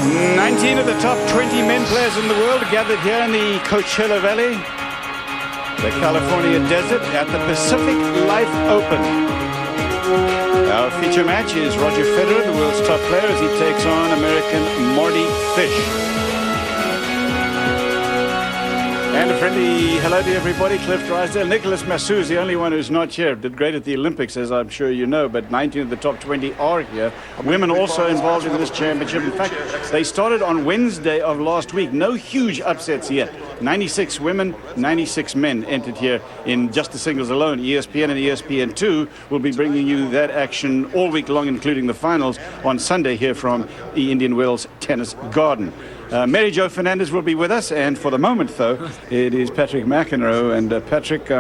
19 of the top 20 men players in the world gathered here in the Coachella Valley, the California desert, at the Pacific Life Open. Our feature match is Roger Federer, the world's top player, as he takes on American Marty Fish. And a friendly hello to everybody. Cliff Drysdale. Nicholas Massou is the only one who's not here. Did great at the Olympics, as I'm sure you know, but 19 of the top 20 are here. Women also involved in this championship. In fact, they started on Wednesday of last week. No huge upsets yet. 96 women, 96 men entered here in just the singles alone. ESPN and ESPN2 will be bringing you that action all week long, including the finals on Sunday here from the Indian Wells Tennis Garden. Mary Jo Fernandez will be with us, and for the moment, though, it is Patrick McEnroe. And Patrick,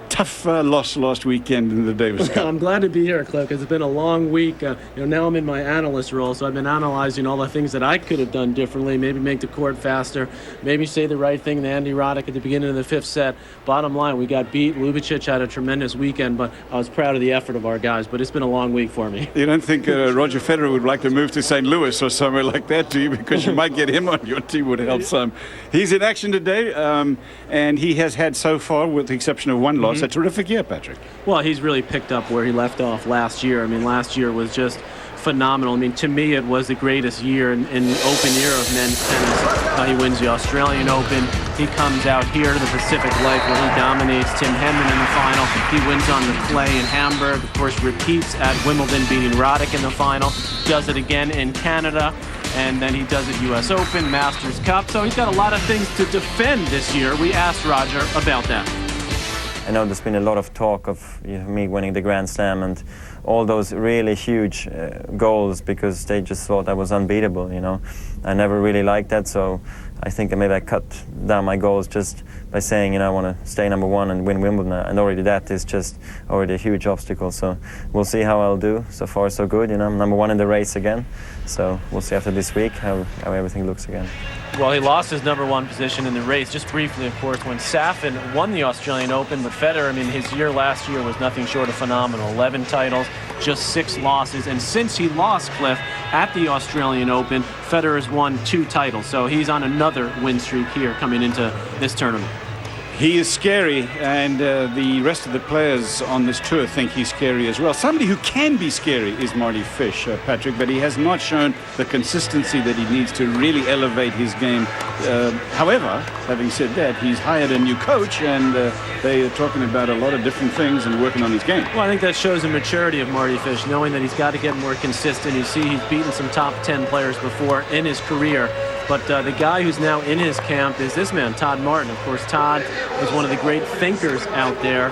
tough loss last weekend in the Davis Cup. I'm glad to be here, Cliff, because it's been a long week. Now I'm in my analyst role, so I've been analyzing all the things that I could have done differently, maybe make the court faster, maybe say the right thing to Andy Roddick at the beginning of the fifth set. Bottom line, we got beat. Ljubicic had a tremendous weekend, but I was proud of the effort of our guys, but it's been a long week for me. You don't think Roger Federer would like to move to St. Louis or somewhere like that, do you? Because you might get him on your team, would help some. He's in action today, and he has had so far, with the exception of one loss, a terrific year, Patrick. Well, he's really picked up where he left off last year. I mean, last year was just phenomenal. I mean, to me, it was the greatest year in the open era of men's tennis. He wins the Australian Open. He comes out here to the Pacific Life where he dominates Tim Henman in the final. He wins on the clay in Hamburg. Of course, repeats at Wimbledon, beating Roddick in the final. Does it again in Canada. And then he does it U.S. Open, Masters Cup. So he's got a lot of things to defend this year. We asked Roger about that. I know there's been a lot of talk of me winning the Grand Slam and all those really huge goals, because they just thought I was unbeatable, you know. I never really liked that, so I think maybe I cut down my goals just by saying, you know, I want to stay number one and win Wimbledon, and already that is just already a huge obstacle. So we'll see how I'll do. So far so good, you know. I'm number one in the race again, so we'll see after this week how everything looks again. Well, he lost his number one position in the race, just briefly, of course, when Safin won the Australian Open. But Federer, I mean, his year last year was nothing short of phenomenal. 11 titles, just 6 losses. And since he lost, Cliff, at the Australian Open, Federer has won 2 titles. So he's on another win streak here coming into this tournament. He is scary, and the rest of the players on this tour think he's scary as well. Somebody who can be scary is Marty Fish, Patrick, but he has not shown the consistency that he needs to really elevate his game. However, having said that, he's hired a new coach, and they are talking about a lot of different things and working on his game. Well, I think that shows the maturity of Marty Fish, knowing that he's got to get more consistent. You see, he's beaten some top 10 players before in his career. But the guy who's now in his camp is this man, Todd Martin. Of course, Todd was one of the great thinkers out there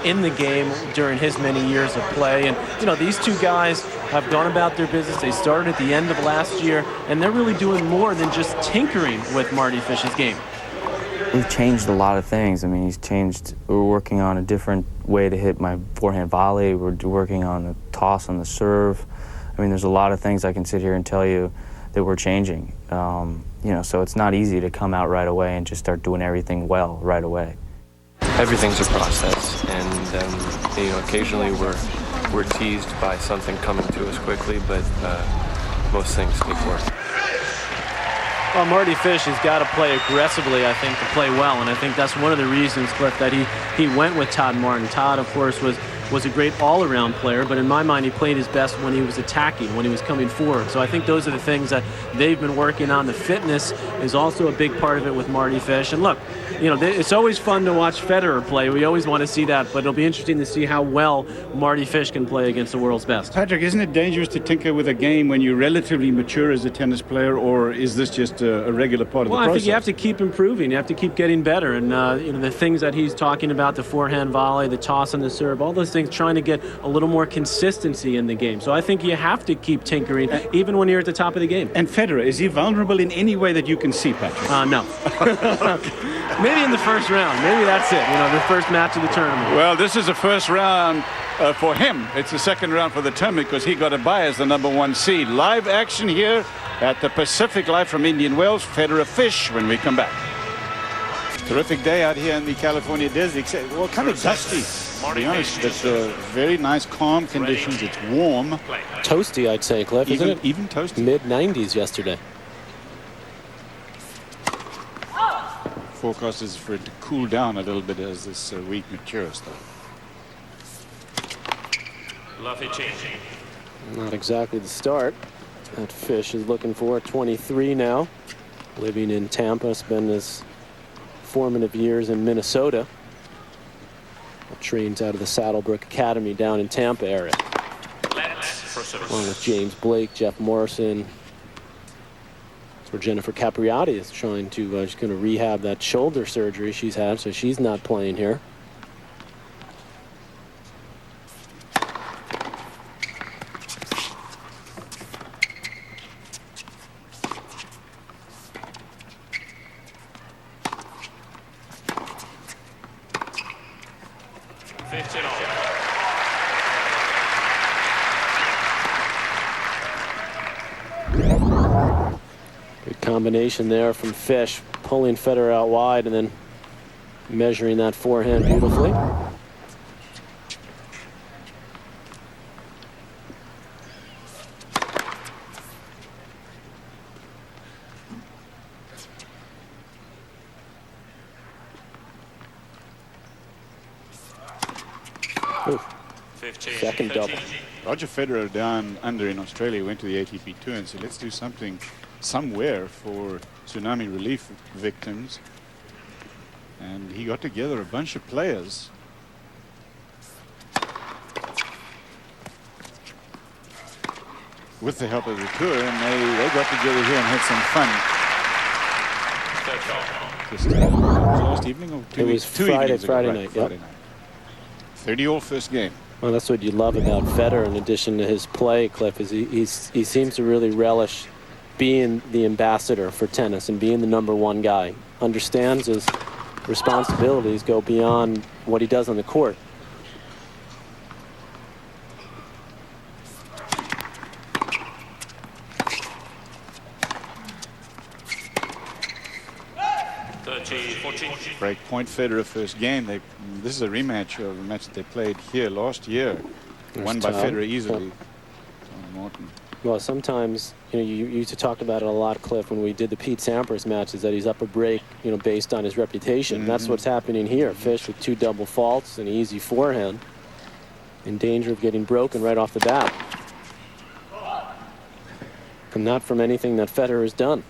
in the game during his many years of play. And, you know, these two guys have gone about their business. They started at the end of last year, and they're really doing more than just tinkering with Marty Fish's game. We've changed a lot of things. I mean, we're working on a different way to hit my forehand volley. We're working on the toss on the serve. I mean, there's a lot of things I can sit here and tell you that we're changing. You know, so it's not easy to come out right away and just start doing everything well right away. Everything's a process, and you know, occasionally we're teased by something coming to us quickly, but most things take work. Well, Marty Fish has got to play aggressively, I think, to play well, and I think that's one of the reasons, Cliff, that he went with Todd Martin. Todd, of course, was a great all-around player, but in my mind, he played his best when he was attacking, when he was coming forward. So I think those are the things that they've been working on. The fitness is also a big part of it with Marty Fish. And look, you know, it's always fun to watch Federer play. We always want to see that, but it'll be interesting to see how well Marty Fish can play against the world's best. Patrick, isn't it dangerous to tinker with a game when you're relatively mature as a tennis player, or is this just a regular part of the process? Well, I think you have to keep improving. You have to keep getting better. And, you know, the things that he's talking about, the forehand volley, the toss and the serve, all those things, trying to get a little more consistency in the game. So I think you have to keep tinkering, even when you're at the top of the game. And Federer, is he vulnerable in any way that you can see, Patrick? No. Maybe in the first round. Maybe that's it. You know, the first match of the tournament. Well, this is the first round for him. It's the second round for the tournament because he got a bye as the number 1 seed. Live action here at the Pacific Life from Indian Wells. Federer Fish when we come back. Terrific day out here in the California desert. Well, kind of dusty. to be honest, but very nice, calm conditions. It's warm. Toasty, I'd say, Cliff, isn't it? Even toasty. Mid-90s yesterday. Forecast is for it to cool down a little bit as this week matures, though. Not exactly the start that Fish is looking for. 23 now, living in Tampa, spent his formative years in Minnesota. Trains out of the Saddlebrook Academy down in Tampa area. Along with James Blake, Jeff Morrison. That's where Jennifer Capriati is trying to, she's going to rehab that shoulder surgery she's had, so she's not playing here. Good combination there from Fish, pulling Federer out wide and then measuring that forehand beautifully. Ooh. Second double. Roger Federer down under in Australia went to the ATP Tour and said, let's do something somewhere for tsunami relief victims. And he got together a bunch of players. With the help of the tour, and they got together here and had some fun. Just, it was last evening or It was Friday night. Friday night. 30-all first game. Well, that's what you love about Federer, in addition to his play, Cliff, is he seems to really relish being the ambassador for tennis and being the #1 guy. Understands his responsibilities go beyond what he does on the court. Break point Federer first game. This is a rematch of a match that they played here last year. Won by Federer easily. Martin. Well, sometimes, you know, you used to talk about it a lot, Cliff, when we did the Pete Sampras matches, that he's up a break, you know, based on his reputation. And that's what's happening here. Fish with 2 double faults and an easy forehand, in danger of getting broken right off the bat. And not from anything that Federer has done.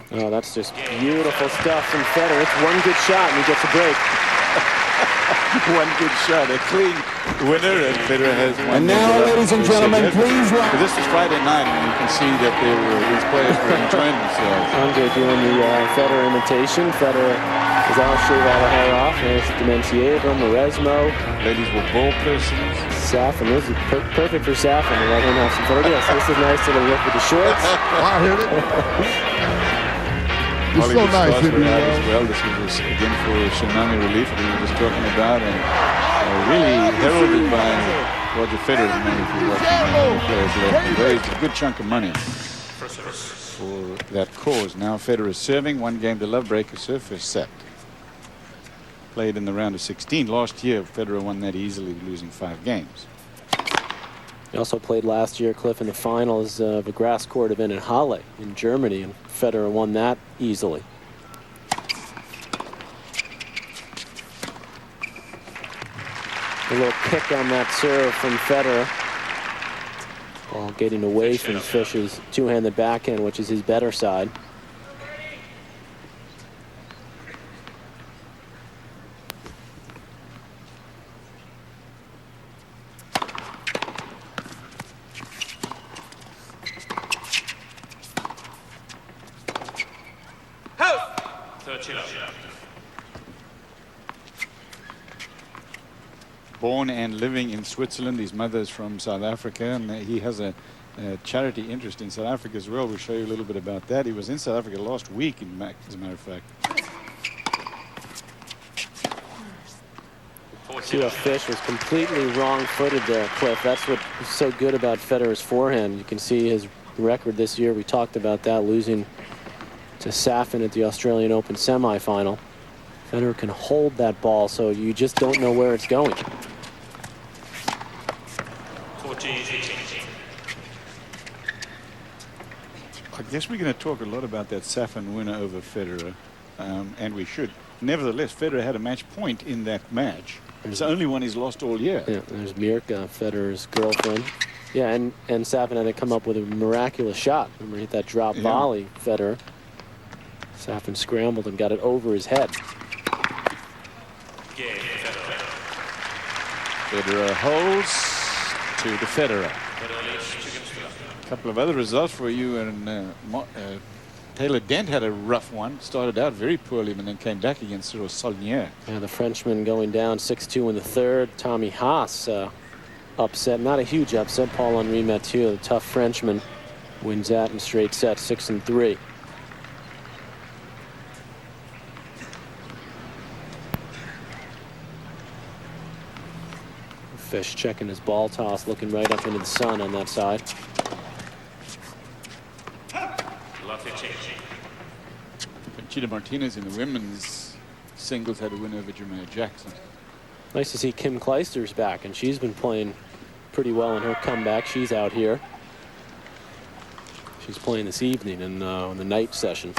Oh, that's just beautiful stuff from Federer. It's one good shot and he gets a break. One good shot, a clean winner, and Federer has one. And now, ladies and gentlemen, please rise. But this is Friday night, and you can see that these players were enjoying themselves. Andre doing the Federer imitation. Federer is all shaved all the hair off. There's Demencieva, Maresmo. Ladies were ball persons. Safin, this is perfect for Safin to let him have some photos. Yes, this is nice little look with the shorts. I heard it. It's so nice to be out as well. This was again for tsunami relief that we were just talking about, and really heralded by Roger Federer. Maybe if you watch the players left, and raised a good chunk of money for that cause. Now Federer is serving 1 game to love breaker serve first set. Played in the round of 16 last year. Federer won that easily, losing 5 games. He also played last year, Cliff, in the finals of a grass court event in Halle in Germany, and Federer won that easily. A little kick on that serve from Federer. Ball getting away from Fish's two-handed backhand, which is his better side. Born and living in Switzerland. His mother is from South Africa, and he has a charity interest in South Africa as well. We'll show you a little bit about that. He was in South Africa last week, as a matter of fact. See how Fish was completely wrong-footed there, Cliff. That's what's so good about Federer's forehand. You can see his record this year. We talked about that, losing to Safin at the Australian Open semifinal. Federer can hold that ball, so you just don't know where it's going. I guess we're going to talk a lot about that Safin winner over Federer, and we should. Nevertheless, Federer had a match point in that match. It's the only one he's lost all year. Yeah, there's Mirka, Federer's girlfriend. Yeah, and Safin had to come up with a miraculous shot. Remember, he hit that drop volley, Federer. Safin scrambled and got it over his head. Federer holds to the Federer. A couple of other results for you, and Taylor Dent had a rough one. Started out very poorly and then came back against Cyril Saulnier. Yeah, the Frenchman going down 6-2 in the third. Tommy Haas upset, not a huge upset. Paul-Henri Mathieu, the tough Frenchman, wins that in straight sets, 6-3. Fish checking his ball toss, looking right up into the sun on that side. Conchita Martinez in the women's singles had a win over Jermaine Jackson. Nice to see Kim Kleister's back, and she's been playing pretty well in her comeback. She's out here. She's playing this evening in the night session.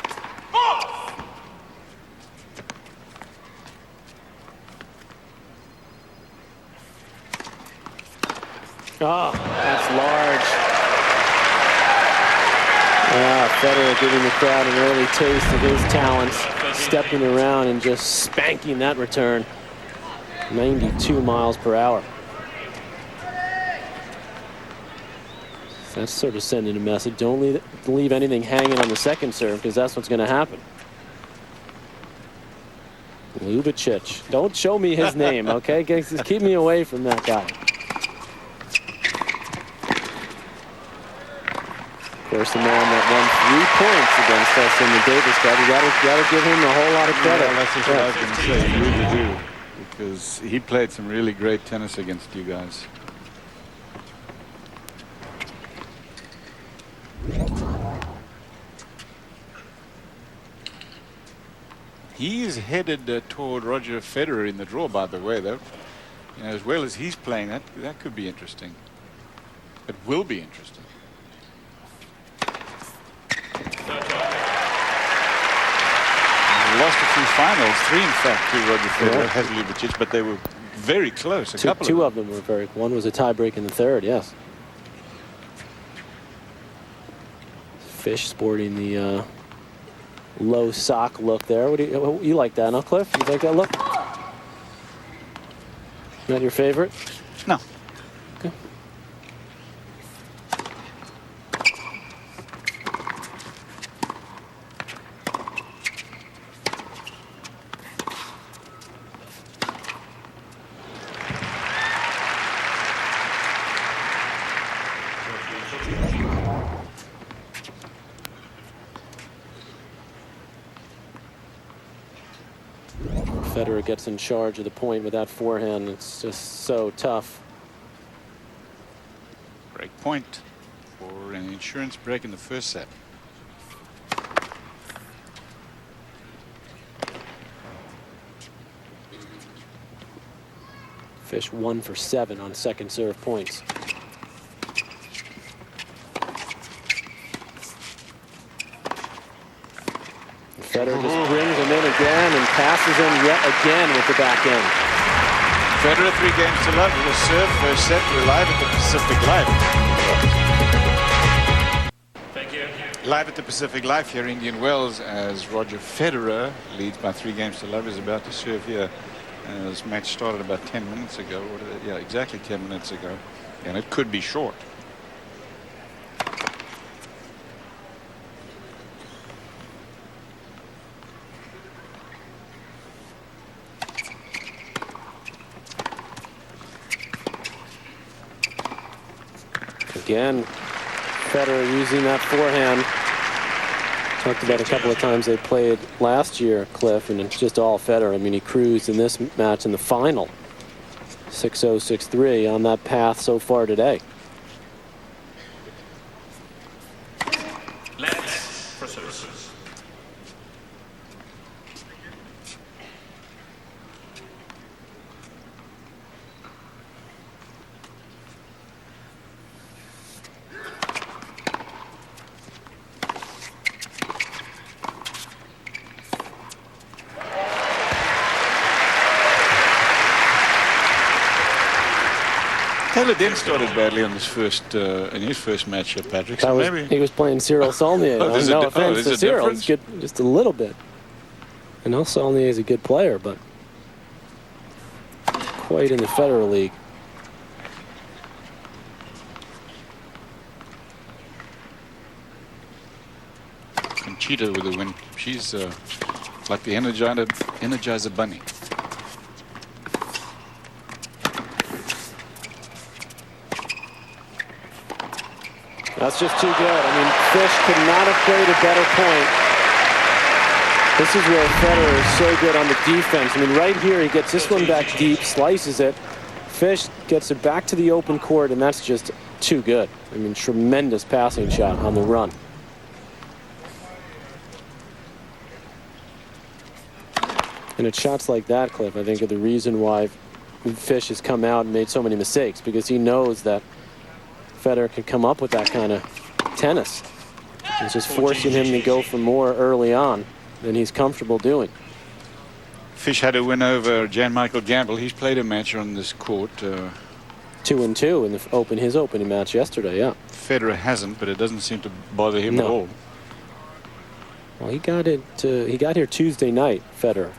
Oh, that's large. Federer giving the crowd an early taste of his talents, stepping around and just spanking that return. 92 miles per hour. That's sort of sending a message. Don't leave anything hanging on the second serve, because that's what's going to happen. Ljubicic. Don't show me his name, okay? Just keep me away from that guy. Of course, the man that won 3 points against us in the Davis Cup. You got to give him a whole lot of credit. Yeah, that's just what I was going to say. You really do, because he played some really great tennis against you guys. He is headed toward Roger Federer in the draw, by the way, though. You know, as well as he's playing, that could be interesting. It will be interesting. He lost a few finals, 3 in fact, to Roger Federer, has Ljubicic, but they were very close. Two of them were very. One was a tiebreak in the third. Yes. Fish sporting the low sock look there. What do you like that, no, Cliff? You like that look? Not your favorite? No. Okay. Federer gets in charge of the point with that forehand. It's just so tough. Break point for an insurance break in the first set. Fish 1 for 7 on second serve points. Federer just brings him in again and passes him yet again with the back end. Federer 3 games to love. Will serve first set. We're live at the Pacific Live. Thank you. Live at the Pacific Live here, Indian Wells, as Roger Federer leads by 3 games to love, is about to serve here. This match started about 10 minutes ago. Yeah, exactly 10 minutes ago. And it could be short. Again, Federer using that forehand. Talked about a couple of times they played last year, Cliff, and it's just all Federer. I mean, he cruised in this match in the final. 6-0, 6-3 on that path so far today. Let's for services. Taylor didn't started badly on his first in his first match at Patrick. So He maybe was playing Cyril Saulnier. Oh, there's no a- offense there's to a Cyril. He's difference? good just a little bit. I know Saulnier is a good player, but quite in the Federer League. Conchita with the win. She's like the Energizer Bunny. That's just too good. I mean, Fish could not have played a better point. This is where Federer is so good on the defense. I mean, right here, he gets this one back deep, slices it. Fish gets it back to the open court, and that's just too good. I mean, tremendous passing shot on the run. And it's shots like that, Cliff, I think, are the reason why Fish has come out and made so many mistakes, because he knows that Federer can come up with that kind of tennis. It's just forcing him to go for more early on than he's comfortable doing. Fish had a win over Jan-Michael Gamble. He's played a match on this court. 2-2 in his opening match yesterday, yeah. Federer hasn't, but it doesn't seem to bother him No. at all. Well, he got here Tuesday night, Federer.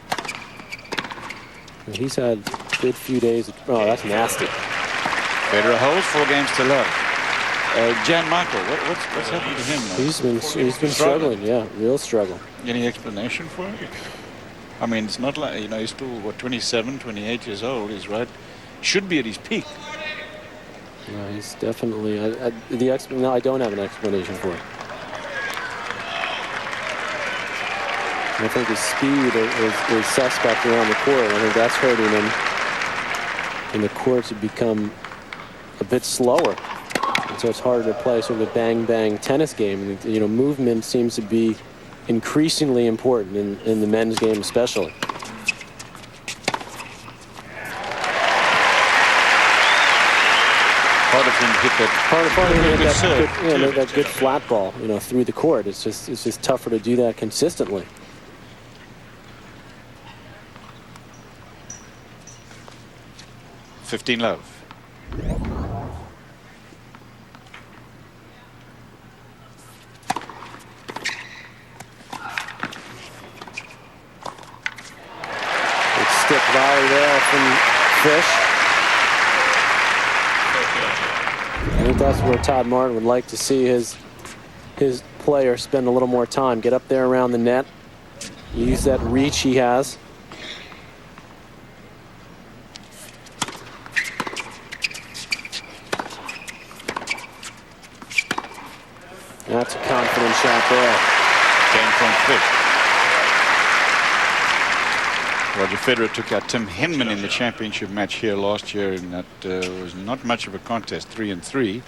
And he's had a good few days. Oh, that's nasty. Federer holds 4 games to love. Jan-Michael, what's happened to him? He's been struggling, yeah, real struggle. Any explanation for it? I mean, it's not like, he's still, 27, 28 years old. He's right. Should be at his peak. Yeah, he's definitely. No, I don't have an explanation for it. I think his speed is suspect around the court. I think that's hurting him. And the courts have become a bit slower. And so it's harder to play sort of a bang-bang tennis game. And, movement seems to be increasingly important in the men's game especially. Part of him hit that. Part of him hit Good serve, that good flat ball, through the court. It's just tougher to do that consistently. $15 love. Good stick volley there from Fish. I think that's where Todd Martin would like to see his player spend a little more time. Get up there around the net. Use that reach he has. That's a confident shot there. 10-point Fish. Roger Federer took out Tim Henman in the championship match here last year, and that was not much of a contest, 3-3. In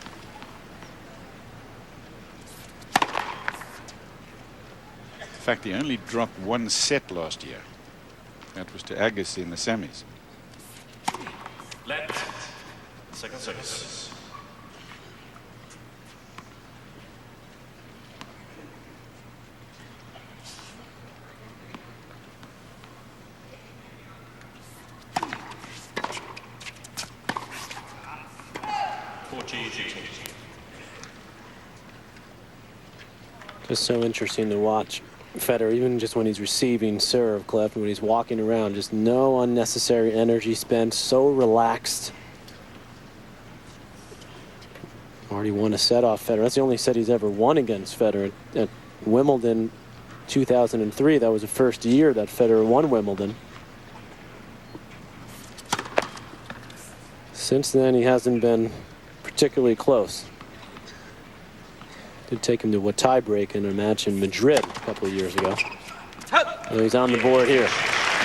fact, he only dropped 1 set last year. That was to Agassi in the semis. Let second service. Just so interesting to watch Federer, even just when he's receiving serve, Cliff, when he's walking around, just no unnecessary energy spent, so relaxed. Already won a set off Federer. That's the only set he's ever won against Federer. At Wimbledon 2003, that was the first year that Federer won Wimbledon. Since then, he hasn't been particularly close. Did take him to a tiebreak in a match in Madrid a couple of years ago. So he's on the board here.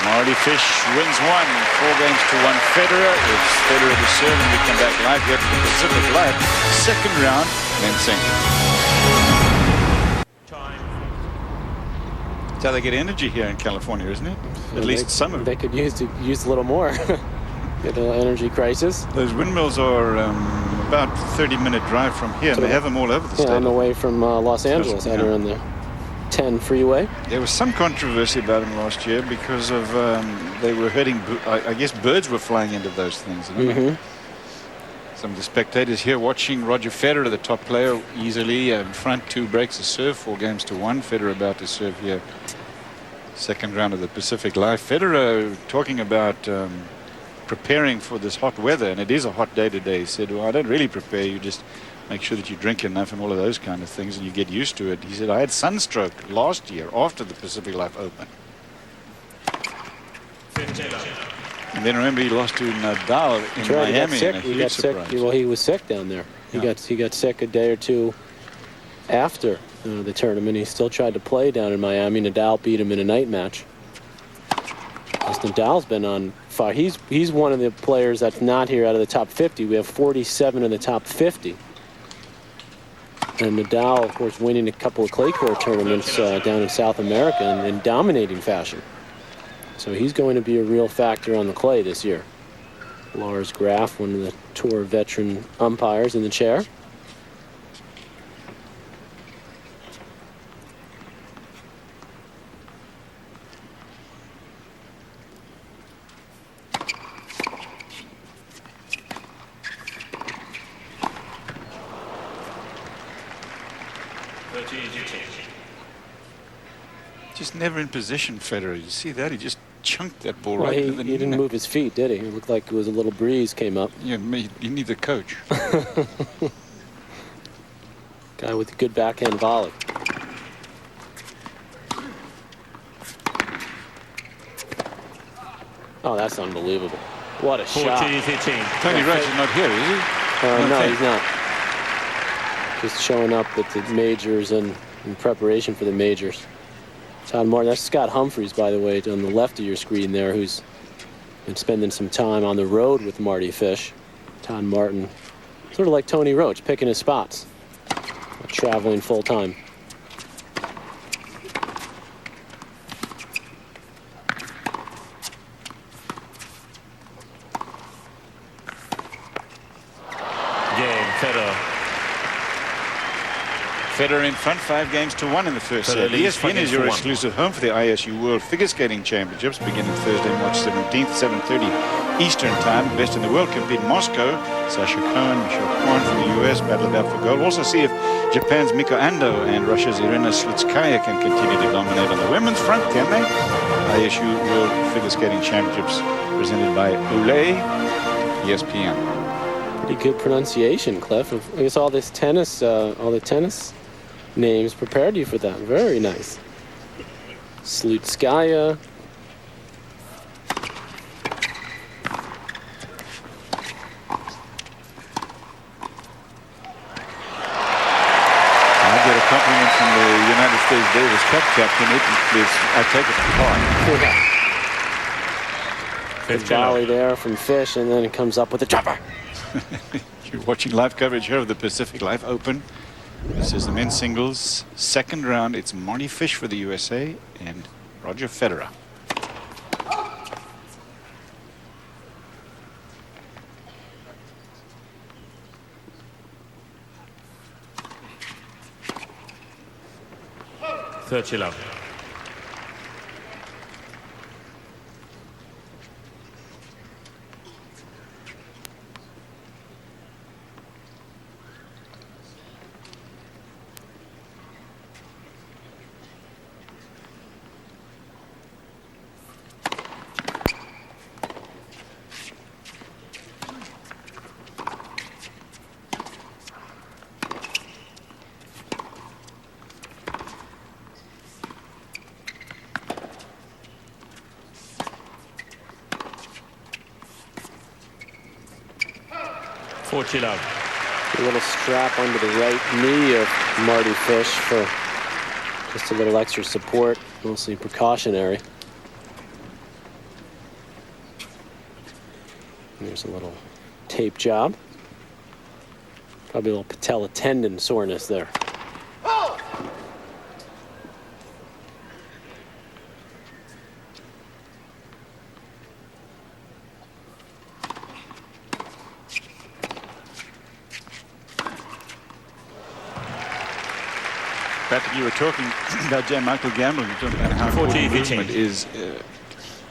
Marty Fish wins 1, 4 games to 1. Federer. It's Federer to serve, and we come back live here to the Pacific Live. Second round, men single. That's how they get energy here in California, isn't it? At least some of They it. could use a little more. Get an energy crisis. Those windmills are about 30-minute drive from here, and they have them all over the state. On the way from Los Angeles, out on the 10 freeway. There was some controversy about them last year because of they were hurting. I guess birds were flying into those things. Some of the spectators here watching Roger Federer, the top player, easily in front, 2 breaks a serve, 4-1. Federer about to serve here. Second round of the Pacific Life. Federer talking about preparing for this hot weather, and it is a hot day today. He said, well, I don't really prepare, you just make sure that you drink enough and all of those kind of things, and you get used to it. He said, I had sunstroke last year after the Pacific Life Open. And then remember, he lost to Nadal in Miami in a huge surprise. Well, he was sick down there. He got sick a day or two after the tournament. He still tried to play down in Miami. Nadal beat him in a night match. Nadal's been on fire. He's one of the players that's not here out of the top 50. We have 47 in the top 50. And Nadal, of course, winning a couple of clay court tournaments down in South America in dominating fashion. So he's going to be a real factor on the clay this year. Lars Graf, one of the tour veteran umpires, in the chair. Just never in position, Federer. You see that? He just chunked that ball Well, right he to the didn't net. move his feet, did he? It looked like it was a little breeze came up. Yeah, you need the coach. Guy with a good backhand volley. Oh, that's unbelievable. What a shot. Tony Roach is not here, is he? No, he's not. Just showing up at the majors and in preparation for the majors. Todd Martin, that's Scott Humphreys, by the way, on the left of your screen there, who's been spending some time on the road with Marty Fish. Todd Martin, sort of like Tony Roach, picking his spots, traveling full time. Federer in front, 5-1 in the first set. ESPN is your exclusive home for the ISU World Figure Skating Championships beginning Thursday, March 17th, 7:30 Eastern Time. Best in the world compete in Moscow. Sasha Cohen, Michelle Kwan from the US battle it out for gold. Also see if Japan's Miko Ando and Russia's Irina Slutskaya can continue to dominate on the women's front, can they? ISU World Figure Skating Championships presented by Olay, ESPN. Pretty good pronunciation, Cliff. I guess all the tennis names prepared you for that. Very nice. Slutskaya. I get a compliment from the United States Davis Cup captain. I take it to heart. Good volley there from Fish, and then it comes up with a chopper. You're watching live coverage here of the Pacific Life Open. This is the men's singles second round. It's Marty Fish for the USA and Roger Federer. $30. 40 love. A little strap under the right knee of Marty Fish for just a little extra support, mostly precautionary. There's a little tape job. Probably a little patella tendon soreness there. Patrick, you were talking about J. Michael Gamble. You're talking about how 40, movement is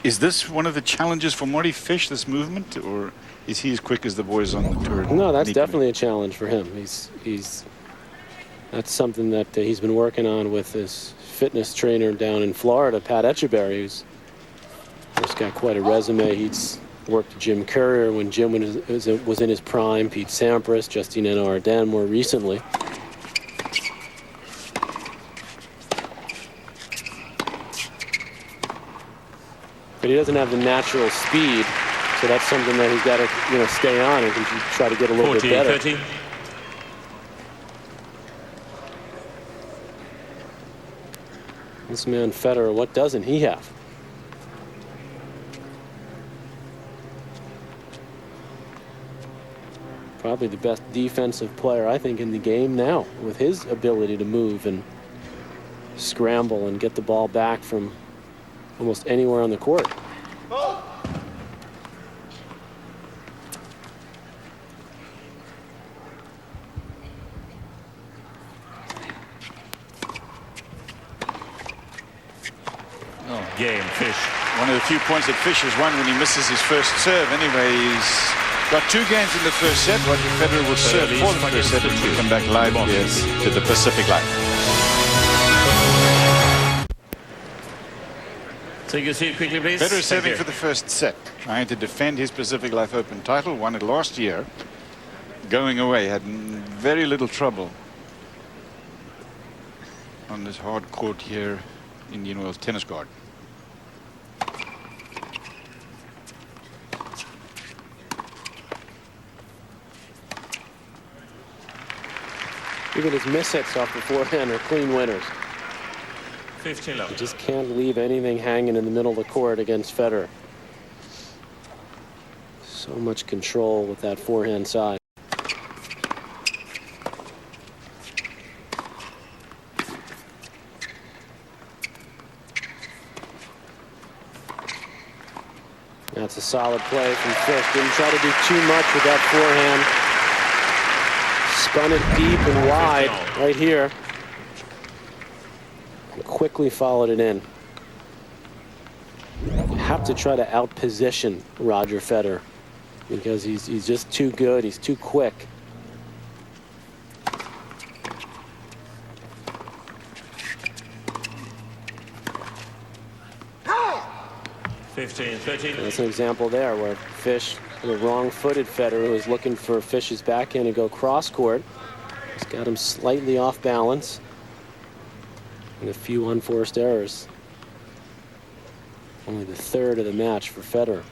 Is this one of the challenges for Marty Fish, this movement, or is he as quick as the boys on the tour? No, that's definitely a challenge for him. That's something that he's been working on with his fitness trainer down in Florida, Pat Etcheberry, who's got quite a resume. He's worked with Jim Courier when Jim was in his prime, Pete Sampras, Justine Arden more recently. But he doesn't have the natural speed, so that's something that he's got to, stay on and try to get a little bit better. 40-30. This man Federer, what doesn't he have? Probably the best defensive player, I think, in the game now, with his ability to move and scramble and get the ball back from almost anywhere on the court. Game, Fish. One of the few points that Fish has won when he misses his first serve. Anyway, he's got 2 games in the first set. Roger Federer will serve for the first set, and we come back live here to the Pacific Life. Take your seat quickly, please. Federer serving for the first set, trying to defend his Pacific Life Open title. Won it last year. Going away, had very little trouble on this hard court here, Indian Wells Tennis Garden. Even his mishits off the forehand are clean winners. 15 love. You just can't leave anything hanging in the middle of the court against Federer. So much control with that forehand side. That's a solid play from Fish. Didn't try to do too much with that forehand. Spun it deep and wide right here. And quickly followed it in. You have to try to outposition Roger Federer because he's just too good. He's too quick. 15-13. That's an example there where Fish, the wrong-footed Federer, who is looking for Fish's backhand to go cross-court. He's got him slightly off balance. And a few unforced errors. Only the 3rd of the match for Federer.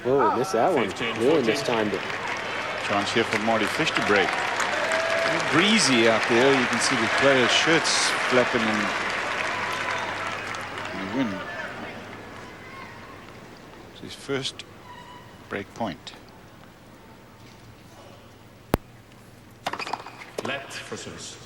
Oh, missed that one. 15, Really 14. mistimed it. Chance here for Marty Fish to break. A little breezy out there. You can see the players' shirts flapping in the wind. It's his first break point. Let for service.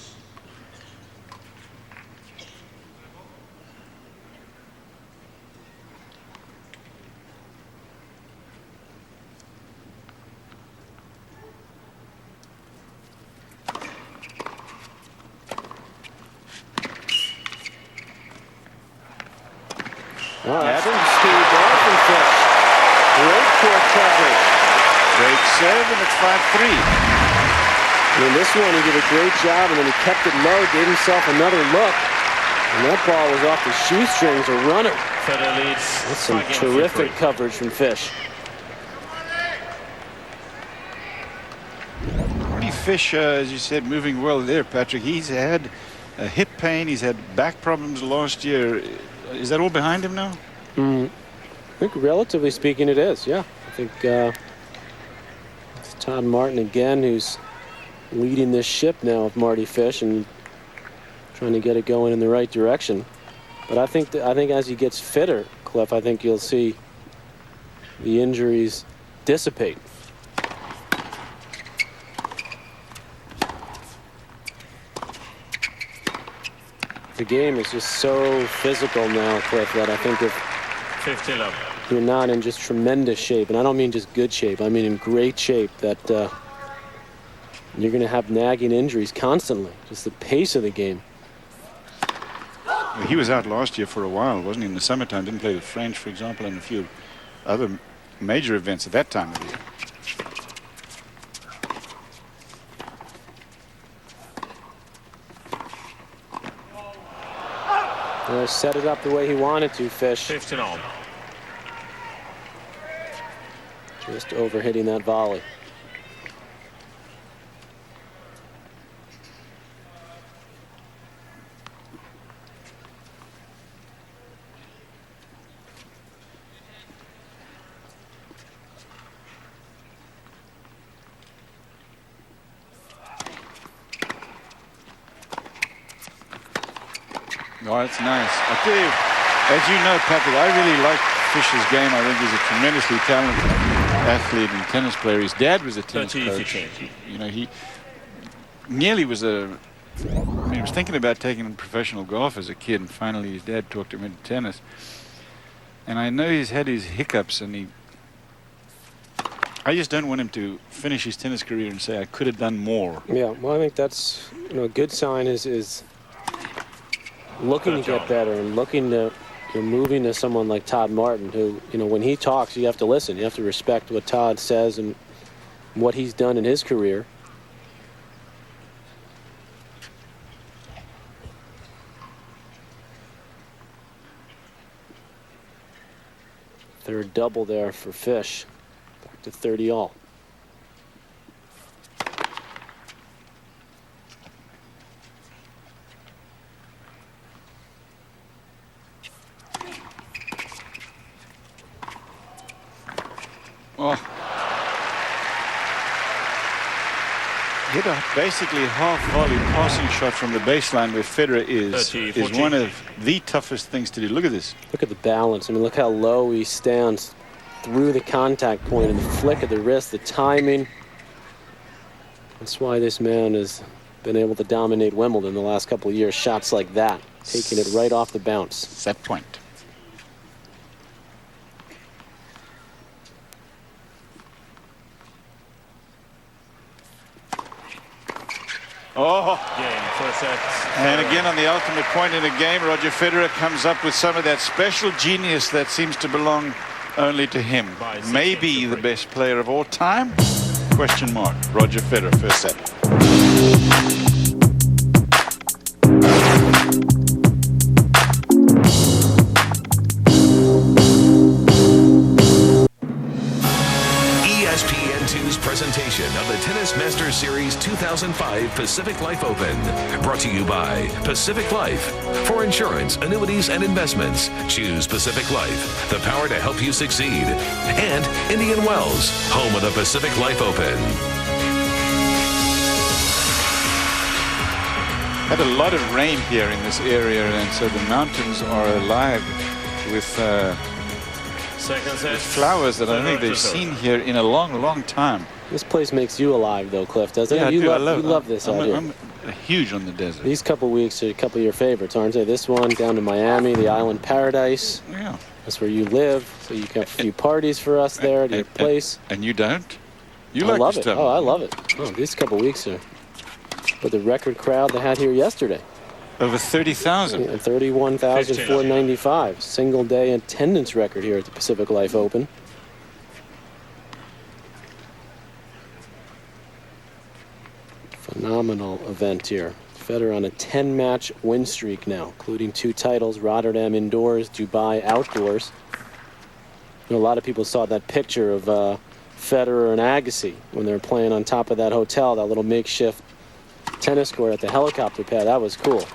Oh, that's some speed there from Fish. Great court coverage. Great serve, and it's 5-3. In this one, he did a great job, and then he kept it low, gave himself another look. And that ball was off the shoestrings, a runner. Federer leads. That's some terrific coverage from Fish. Marty Fish, as you said, moving well there, Patrick. He's had a hip pain. He's had back problems last year. Is that all behind him now? I think relatively speaking it is, yeah. I think it's Todd Martin again who's leading this ship now with Marty Fish and trying to get it going in the right direction. But I think as he gets fitter, Cliff, I think you'll see the injuries dissipate. The game is just so physical now, Cliff, that I think if 15 love. you're not in just tremendous shape, and I don't mean just good shape, I mean in great shape, that you're going to have nagging injuries constantly. Just the pace of the game. Well, he was out last year for a while, wasn't he? In the summertime, didn't play the French, for example, and a few other major events at that time of the year. Set it up the way he wanted to, Fish. 15 all. Just overhitting that volley. Oh, that's nice. I tell you, as you know, Patrick, I really like Fisher's game. I think he's a tremendously talented athlete and tennis player. His dad was a tennis 30, coach. 15. You know, he nearly was I mean, he was thinking about taking professional golf as a kid, and finally his dad talked him into tennis. And I know he's had his hiccups, and I just don't want him to finish his tennis career and say, I could have done more. Yeah, well, I think that's, a good sign is looking to get better and looking to, moving to someone like Todd Martin, who, when he talks, you have to listen. You have to respect what Todd says and what he's done in his career. Third double there for Fish. Back to 30 all. Oh. Hit a basically half volley passing shot from the baseline where Federer is 30, one of the toughest things to do. Look at this. Look at the balance. I mean, look how low he stands through the contact point and the flick of the wrist, the timing. That's why this man has been able to dominate Wimbledon the last couple of years. Shots like that, taking it right off the bounce. Set point. Oh, Game, first set. and again on the ultimate point in a game, Roger Federer comes up with some of that special genius that seems to belong only to him. Maybe the best player of all time? Question mark. Roger Federer, first set. ESPN2's presentation of the Tennis Masters Series 2005 Pacific Life Open. Brought to you by Pacific Life. For insurance, annuities, and investments, choose Pacific Life, the power to help you succeed. And Indian Wells, home of the Pacific Life Open. Had a lot of rain here in this area, and so the mountains are alive with Second set. flowers that I think they've seen here in a long, long time. This place makes you alive, though, Cliff, doesn't Yeah, it? I You do. love this out here. I'm huge on the desert. These couple weeks are a couple of your favorites, aren't they? This one down to Miami, the Island Paradise. Yeah. That's where you live, so you can have a few parties for us there at your place. And you don't? You I like love this it. stuff? Oh, I love it. Oh, these couple weeks are with the record crowd they had here yesterday. Over 30,000. 31,495. Single day attendance record here at the Pacific Life Open. Phenomenal event here. Federer on a 10-match win streak now, including 2 titles, Rotterdam indoors, Dubai outdoors. A lot of people saw that picture of Federer and Agassi when they were playing on top of that hotel, that little makeshift tennis court at the helicopter pad. That was cool.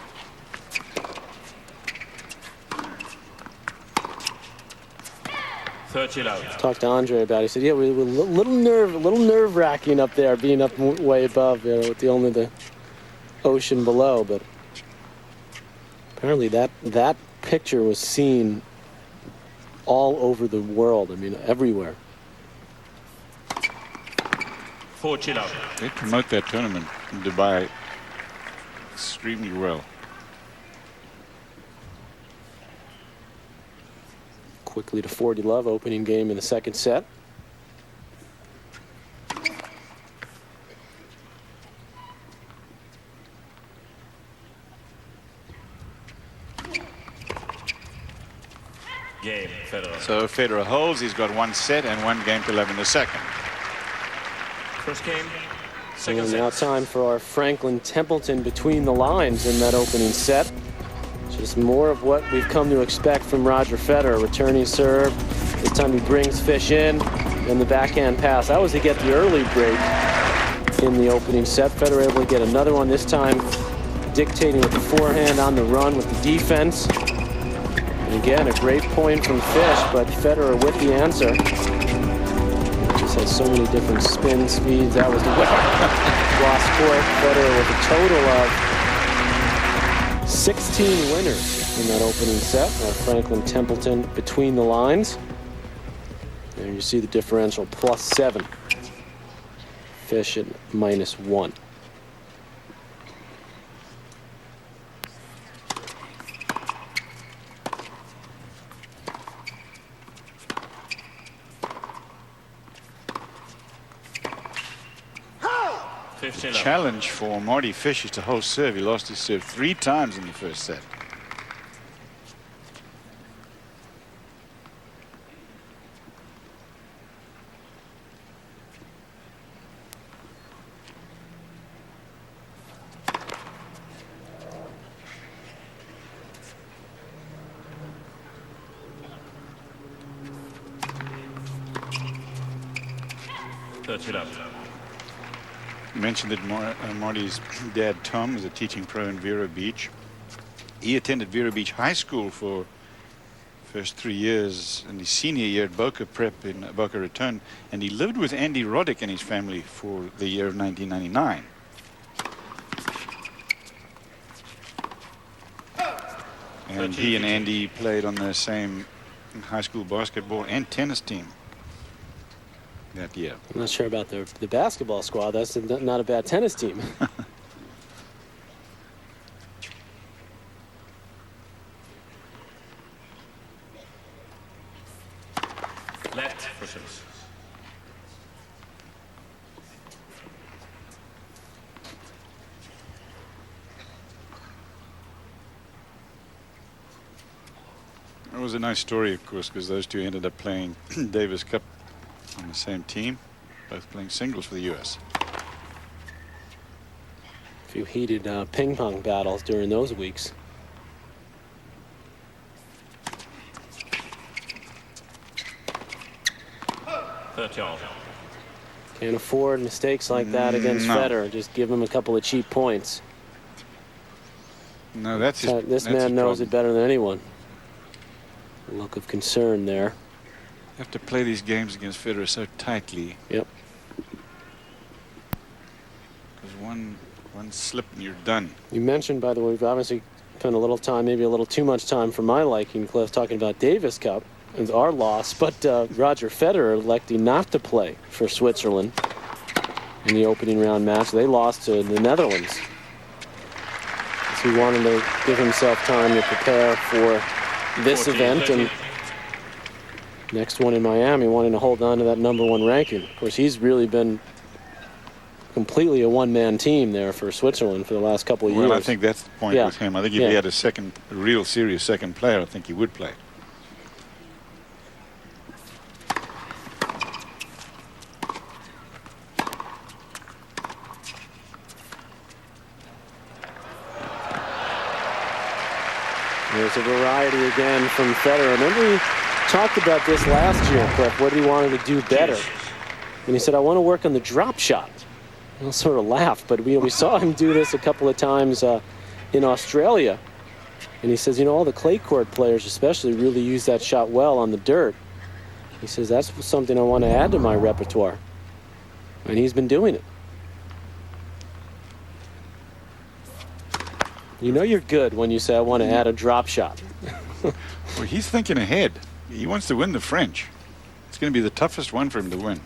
Talked to Andre about it. He said, yeah, we were a little nerve-wracking up there, being up way above, with the ocean below. But apparently that picture was seen all over the world. I mean, everywhere. 4 chill out. They promote that tournament in Dubai extremely well. Quickly to 40 love, opening game in the second set. game, Federer. So Federer holds. He's got 1 set and 1 game to love in the second. First game, second And set. now time for our Franklin Templeton between the lines in that opening set. Just more of what we've come to expect from Roger Federer. Returning serve. This time he brings Fish in. And the backhand pass. That was to get the early break in the opening set. Federer able to get another one, this time dictating with the forehand on the run with the defense. And again, a great point from Fish, but Federer with the answer. Just has so many different spin speeds. That was the winner. Lost court. Federer with a total of 16 winners in that opening set. Franklin Templeton between the lines. There you see the differential, +7. Fish at -1. Challenge for Marty Fish is to hold serve. He lost his serve 3 times in the first set. You mentioned that Marty's dad, Tom, is a teaching pro in Vero Beach. He attended Vero Beach High School for first 3 years in his senior year at Boca Prep in Boca Raton, and he lived with Andy Roddick and his family for the year of 1999. And he and Andy played on the same high school basketball and tennis team that year. I'm not sure about the basketball squad. That's not a bad tennis team. Left for service. It was a nice story, of course, because those two ended up playing Davis Cup on the same team, both playing singles for the U.S. A few heated ping pong battles during those weeks. Can't afford mistakes like that against Federer. Just give him a couple of cheap points. No, that's his, this that's man knows problem. it better than anyone. A look of concern there. You have to play these games against Federer so tightly. Yep. Because one slip and you're done. You mentioned, by the way, we've obviously spent a little time, maybe a little too much time for my liking, Cliff, talking about Davis Cup and our loss, but Roger Federer electing not to play for Switzerland in the opening round match. They lost to the Netherlands. So he wanted to give himself time to prepare for this event, and next one in Miami, wanting to hold on to that #1 ranking. Of course, he's really been completely a one-man team there for Switzerland for the last couple of years. Well, I think that's the point with him. I think if he had a real serious second player, I think he would play. There's a variety again from Federer. Remember we talked about this last year, Cliff, what he wanted to do better. And he said, I want to work on the drop shot. I sort of laughed, but we saw him do this a couple of times in Australia. And he says, you know, all the clay court players especially really use that shot well on the dirt. He says, that's something I want to add to my repertoire. And he's been doing it. You know you're good when you say, I want to add a drop shot. Well, he's thinking ahead. He wants to win the French. It's going to be the toughest one for him to win.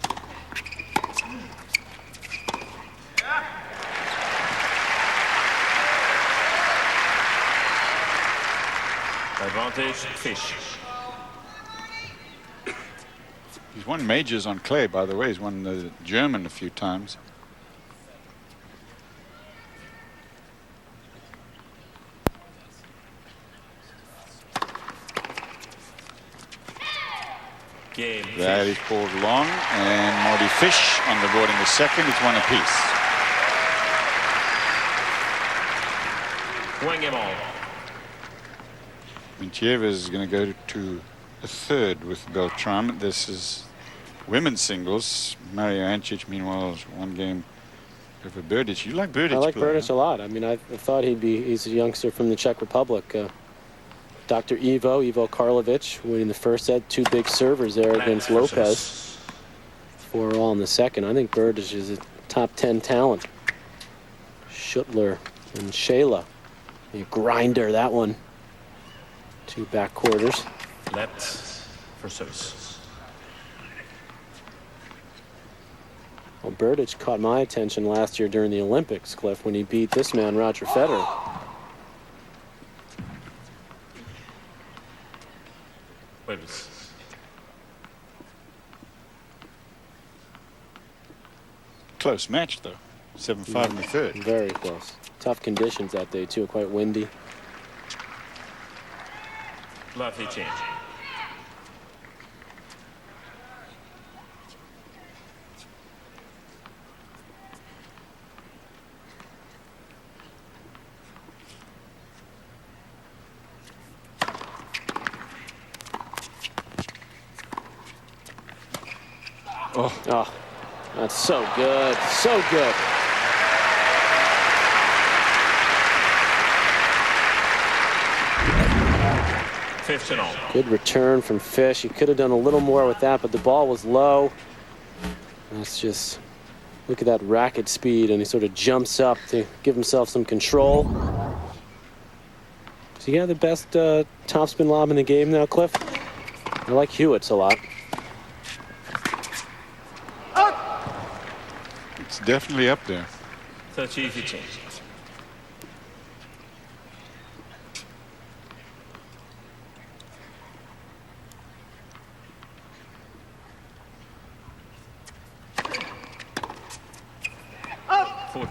Advantage, Fish. He's won majors on clay, by the way. He's won the German a few times. Game. That is called long, and Marty Fish on the board in the second. It's one apiece. Wing him all. Mintieva is going to go to a third with Beltran. This is women's singles. Mario Ancic, meanwhile, is one game over Berdych. You like Berdych? I like Berdych a lot. I mean, I thought he's a youngster from the Czech Republic. Dr. Ivo Karlovic winning the first set. Two big servers there against Lopez. 4-all in the second. I think Berdych is a top 10 talent. Schuttler and Shayla. A grinder, that one. Two back quarters. Let for service. Well, Berdych caught my attention last year during the Olympics, Cliff, when he beat this man, Roger Federer. Close match, though. 7-5 in the third. Very close. Tough conditions that day, too. Quite windy. Lovely change. Oh, that's so good. So good. Fifth and all. Good return from Fish. He could have done a little more with that, but the ball was low. That's just, look at that racket speed, and he sort of jumps up to give himself some control. Does he have the best topspin lob in the game now, Cliff? I like Hewitt's a lot. It's definitely up there. 30 easy change.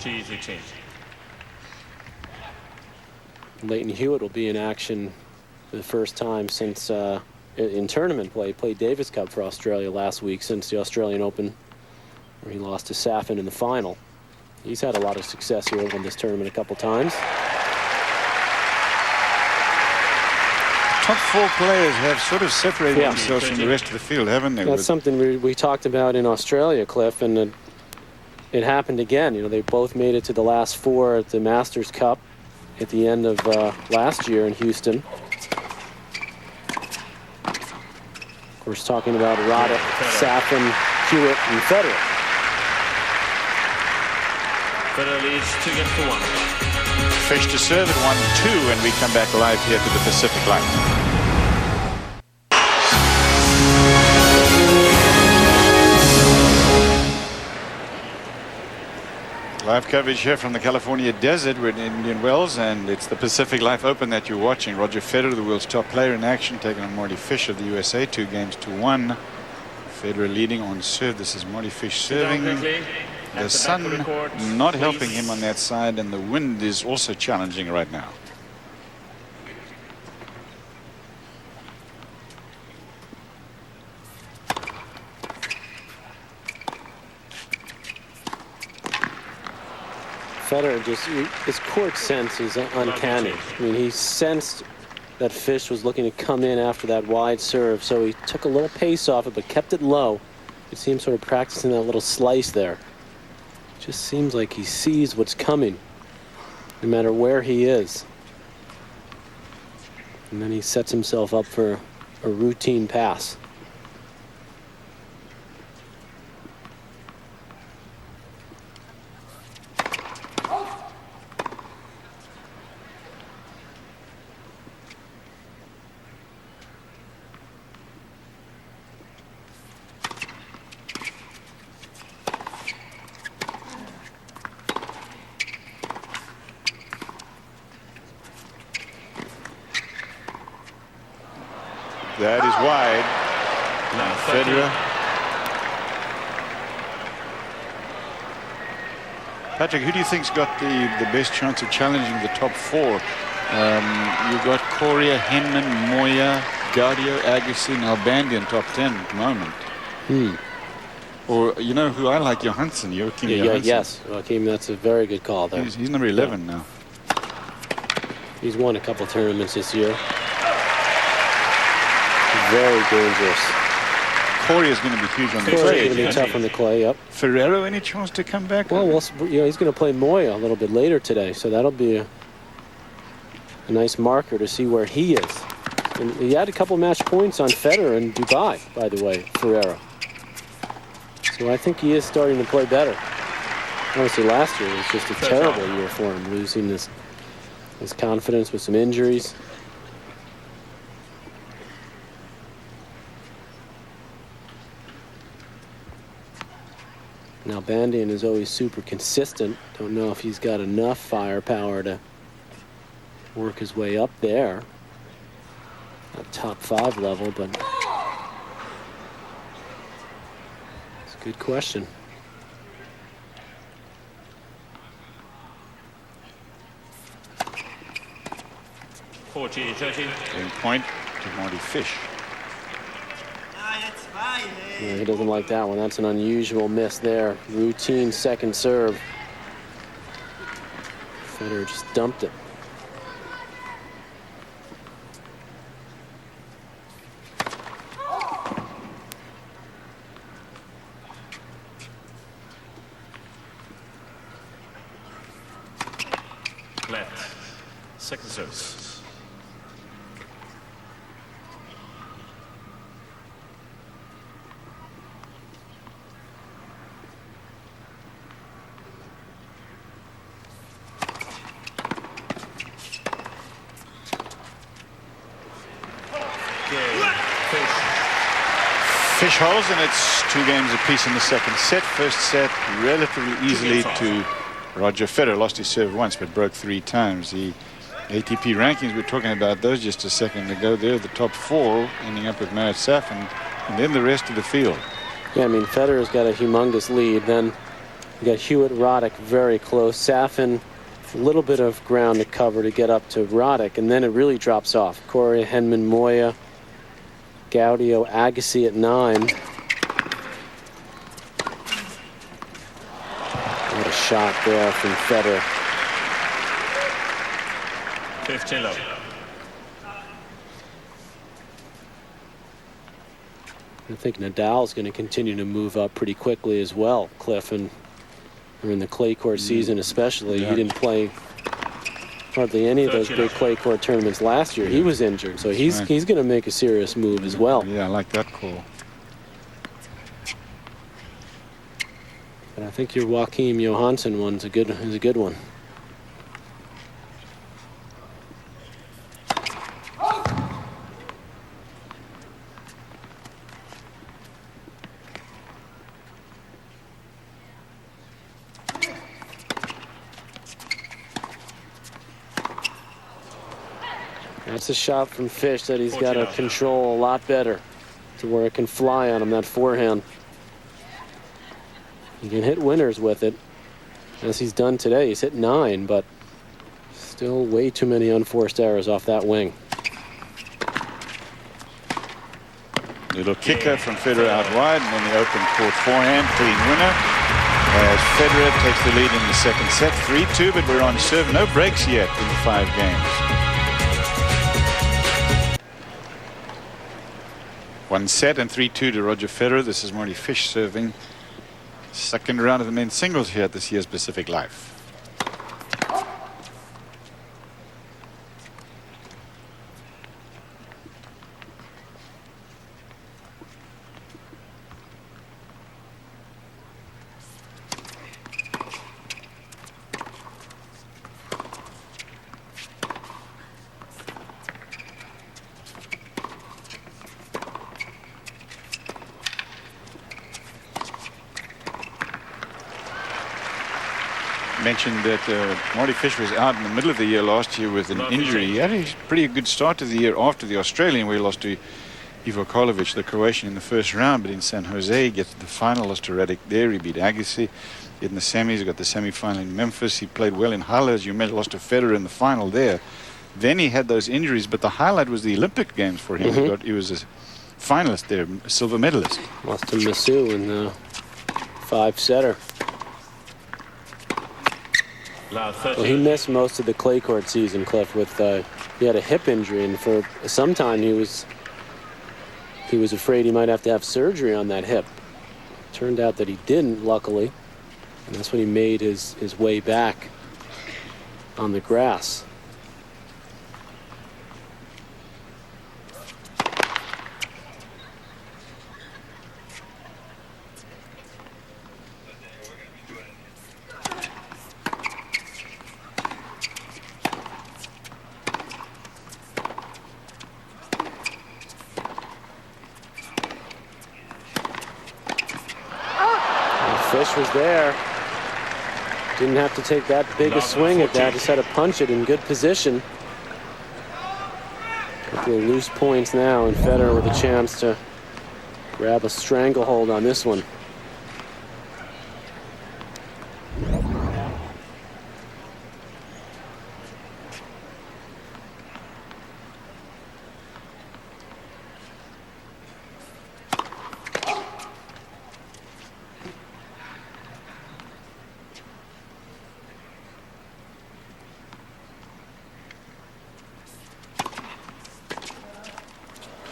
Easy change. Leighton Hewitt will be in action for the first time since in tournament play. He played Davis Cup for Australia last week since the Australian Open, where he lost to Safin in the final. He's had a lot of success here in this tournament a couple times. Top four players have sort of separated themselves from the rest of the field, haven't they? That's something we talked about in Australia, Cliff, and it happened again. You know, they both made it to the last four at the Masters Cup at the end of last year in Houston. Of course, talking about Roddick, Safin, Hewitt, and Federer. Federer leads 2-1. Fish to serve at 1-2, and we come back live here to the Pacific Light. Live coverage here from the California desert. We're in Indian Wells, and it's the Pacific Life Open that you're watching. Roger Federer, the world's top player, in action, taking on Marty Fish of the USA, 2-1. Federer leading on serve. This is Marty Fish serving. The sun not helping him on that side, and the wind is also challenging right now. Federer his court sense is uncanny. I mean, he sensed that Fish was looking to come in after that wide serve, so he took a little pace off it, but kept it low. You see him sort of practicing that little slice there. Just seems like he sees what's coming, no matter where he is. And then he sets himself up for a routine pass. That is wide. Federer. Patrick, who do you think's got the best chance of challenging the top four? You've got Coria, Henman, Moya, Gaudio, Agassi, and Albandian top 10 at the moment. Or, you know who I like? Johansson. Joachim Johansson. Yes, Joachim, that's a very good call there. He's number 11 now. He's won a couple tournaments this year. Very dangerous. Corey is going to be huge on the Corey's clay. going to be tough on the clay, yep. Ferrero, any chance to come back? Well, he's going to play Moya a little bit later today, so that'll be a nice marker to see where he is. And he had a couple match points on Federer in Dubai, by the way, Ferrero. So I think he is starting to play better. Honestly, last year was just a terrible year for him, losing his confidence with some injuries. Now, Bandian is always super consistent. Don't know if he's got enough firepower to work his way up there at top 5 level, but it's a good question. Game point to Marty Fish. Yeah, he doesn't like that one. That's an unusual miss there. Routine second serve. Federer just dumped it. Left. Second service. Fish holds, and it's 2 games apiece in the second set. First set relatively easily to Roger Federer. Lost his serve once, but broke 3 times. The ATP rankings, we're talking about those just a second ago. They're the top 4, ending up with Marat Safin, and then the rest of the field. Yeah, I mean, Federer's got a humongous lead. Then you got Hewitt, Roddick very close. Safin, a little bit of ground to cover to get up to Roddick, and then it really drops off. Corey, Henman, Moya, Gaudio, Agassi at 9. What a shot there from Federer. 15 love. I think Nadal's going to continue to move up pretty quickly as well, Cliff, and in the clay court season especially. Yeah. He didn't play hardly any of those big clay court tournaments last year. He was injured, so he's going to make a serious move as well. Yeah, I like that call. But I think your Joachim Johansson one's a good one. That's a shot from Fish that he's got to control a lot better to where it can fly on him, that forehand. He can hit winners with it, as he's done today. He's hit 9, but still way too many unforced errors off that wing. Little kicker from Federer out wide, and then the open court forehand, clean winner. As Federer takes the lead in the second set, 3-2, but we're on serve. No breaks yet in the 5 games. 1 set and 3-2 to Roger Federer. This is Marty Fish serving. Second round of the men's singles here at this year's Pacific Life. Mentioned that Marty Fish was out in the middle of the year last year with an injury. He had a pretty good start to the year after the Australian, where he lost to Ivo Karlovic, the Croatian, in the first round. But in San Jose, he gets to the final, lost to Radek there. He beat Agassi in the semis. He got the semi-final in Memphis. He played well in Halle, as you mentioned, lost to Federer in the final there. Then he had those injuries, but the highlight was the Olympic Games for him. He was a finalist there, a silver medalist. Lost to Masu in the 5-setter. Well, he missed most of the clay court season, Cliff, with he had a hip injury, and for some time he was afraid he might have to have surgery on that hip. Turned out that he didn't, luckily, and that's when he made his way back on the grass. Fish was there. Didn't have to take that big a swing at that. Just had to punch it in good position. Couple of loose points now, and Federer with a chance to grab a stranglehold on this one.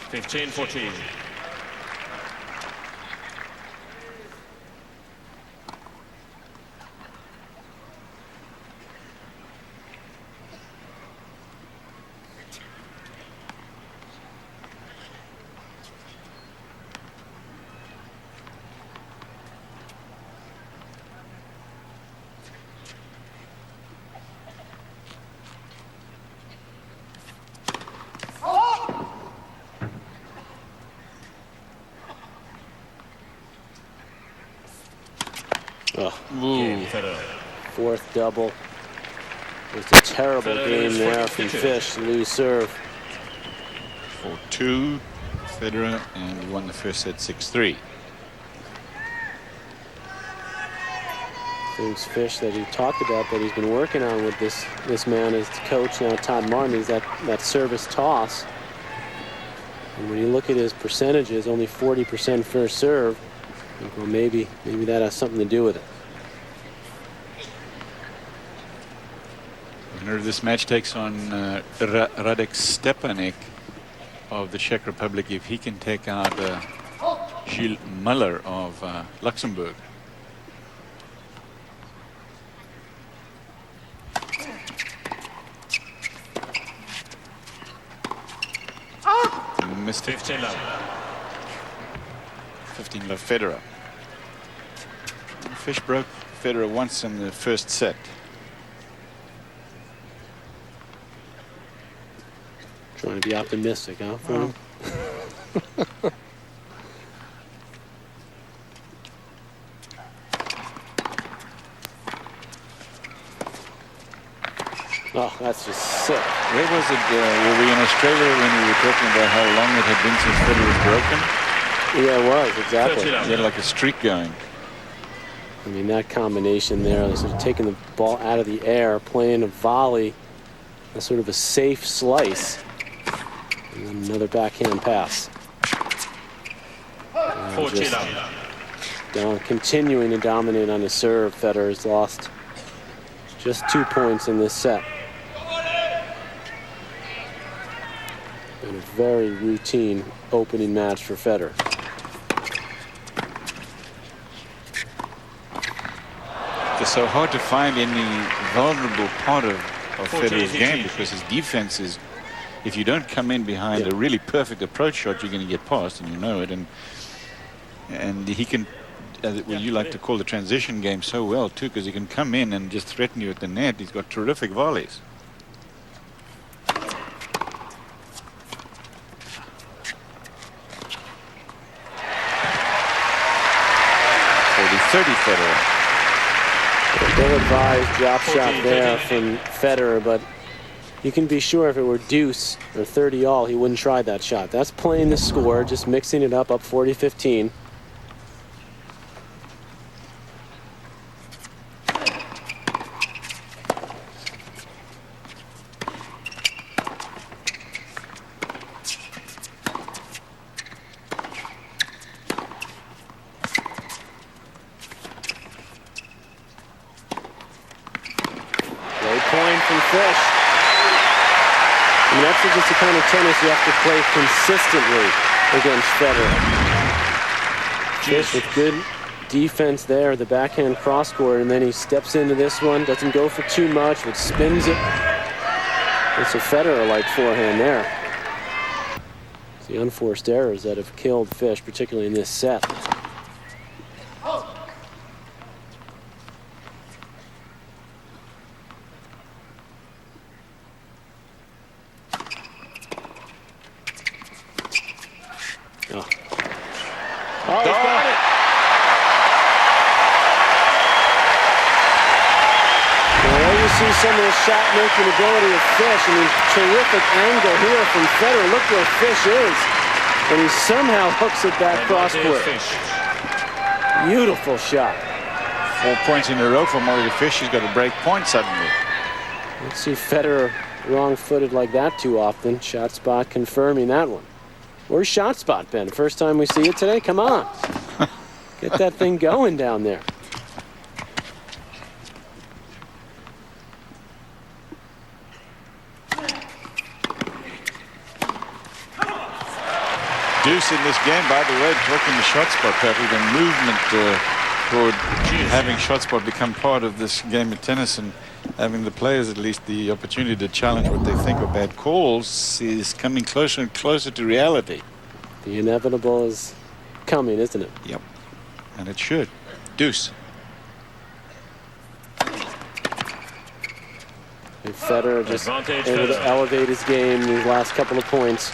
Fifteen, 14. Fourth double. It was a terrible game there from Fish. Loose serve. 4-2, Federer, and he won the first set 6-3. Things Fish that he talked about that he's been working on with this man as the coach now, Todd Martin, is that service toss. And when you look at his percentages, only 40% first serve. I think, well, maybe that has something to do with it. Winner of this match takes on Radek Stepanek of the Czech Republic if he can take out Gilles Muller of Luxembourg. Missed 15 love. 15 love Federer. Fish broke Federer once in the first set. Trying to be optimistic, huh? For him? Oh, that's just sick. Where was it? Were we in Australia when we were talking about how long it had been since Federer was broken? Yeah, it was, exactly. He had like a streak going. I mean, that combination there, sort of taking the ball out of the air, playing a volley, a sort of a safe slice, and then another backhand pass. Continuing to dominate on his serve. Federer has lost just 2 points in this set. Been a very routine opening match for Federer. It's so hard to find any vulnerable part of Federer's game because his defense is, if you don't come in behind a really perfect approach shot, you're going to get past, and you know it. And he can, well, you like to call the transition game so well too, because he can come in and just threaten you at the net. He's got terrific volleys. 30 Federer. Ill-advised drop shot there from Federer, but you can be sure if it were deuce or 30 all, he wouldn't try that shot. That's playing the score, just mixing it up 40-15. is just the kind of tennis you have to play consistently against Federer. Fish with good defense there, the backhand cross court, and then he steps into this one, doesn't go for too much, but spins it. It's a Federer-like forehand there. It's the unforced errors that have killed Fish, particularly in this set. Oh, he's got it. Well, there you see some of the shot-making ability of Fish. I mean, terrific angle here from Federer. Look where Fish is. And he somehow hooks it back cross-court. Beautiful shot. 4 points in a row for Marty Fish. He's got a break point suddenly. Don't see Federer wrong-footed like that too often. Shot spot confirming that one. Where's shot spot, Ben? First time we see it today? Come on. Get that thing going down there. Deuce in this game, by the way, talking the shot spot, Patrick, the movement toward having shot spot become part of this game of tennis and having the players at least the opportunity to challenge what they think are bad calls is coming closer and closer to reality. The inevitable is coming, isn't it? Yep. And it should. Deuce. And Federer just able to elevate his game in these last couple of points.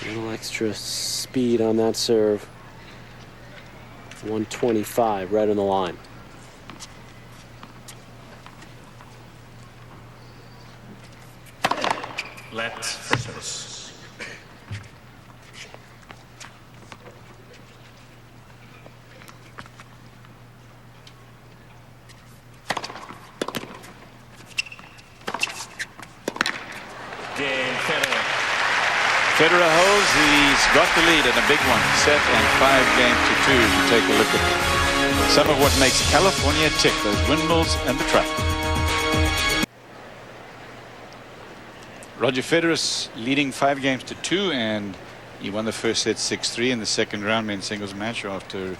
A little extra speed on that serve. 125 right on the line. Let for service. Game Federer. Federer holds. He's got the lead in a big one. Set and 5 games to 2. You take a look at some of what makes California tick. Those windmills and the track. Roger Federer's leading 5 games to 2, and he won the first set 6-3 in the second round men's singles match after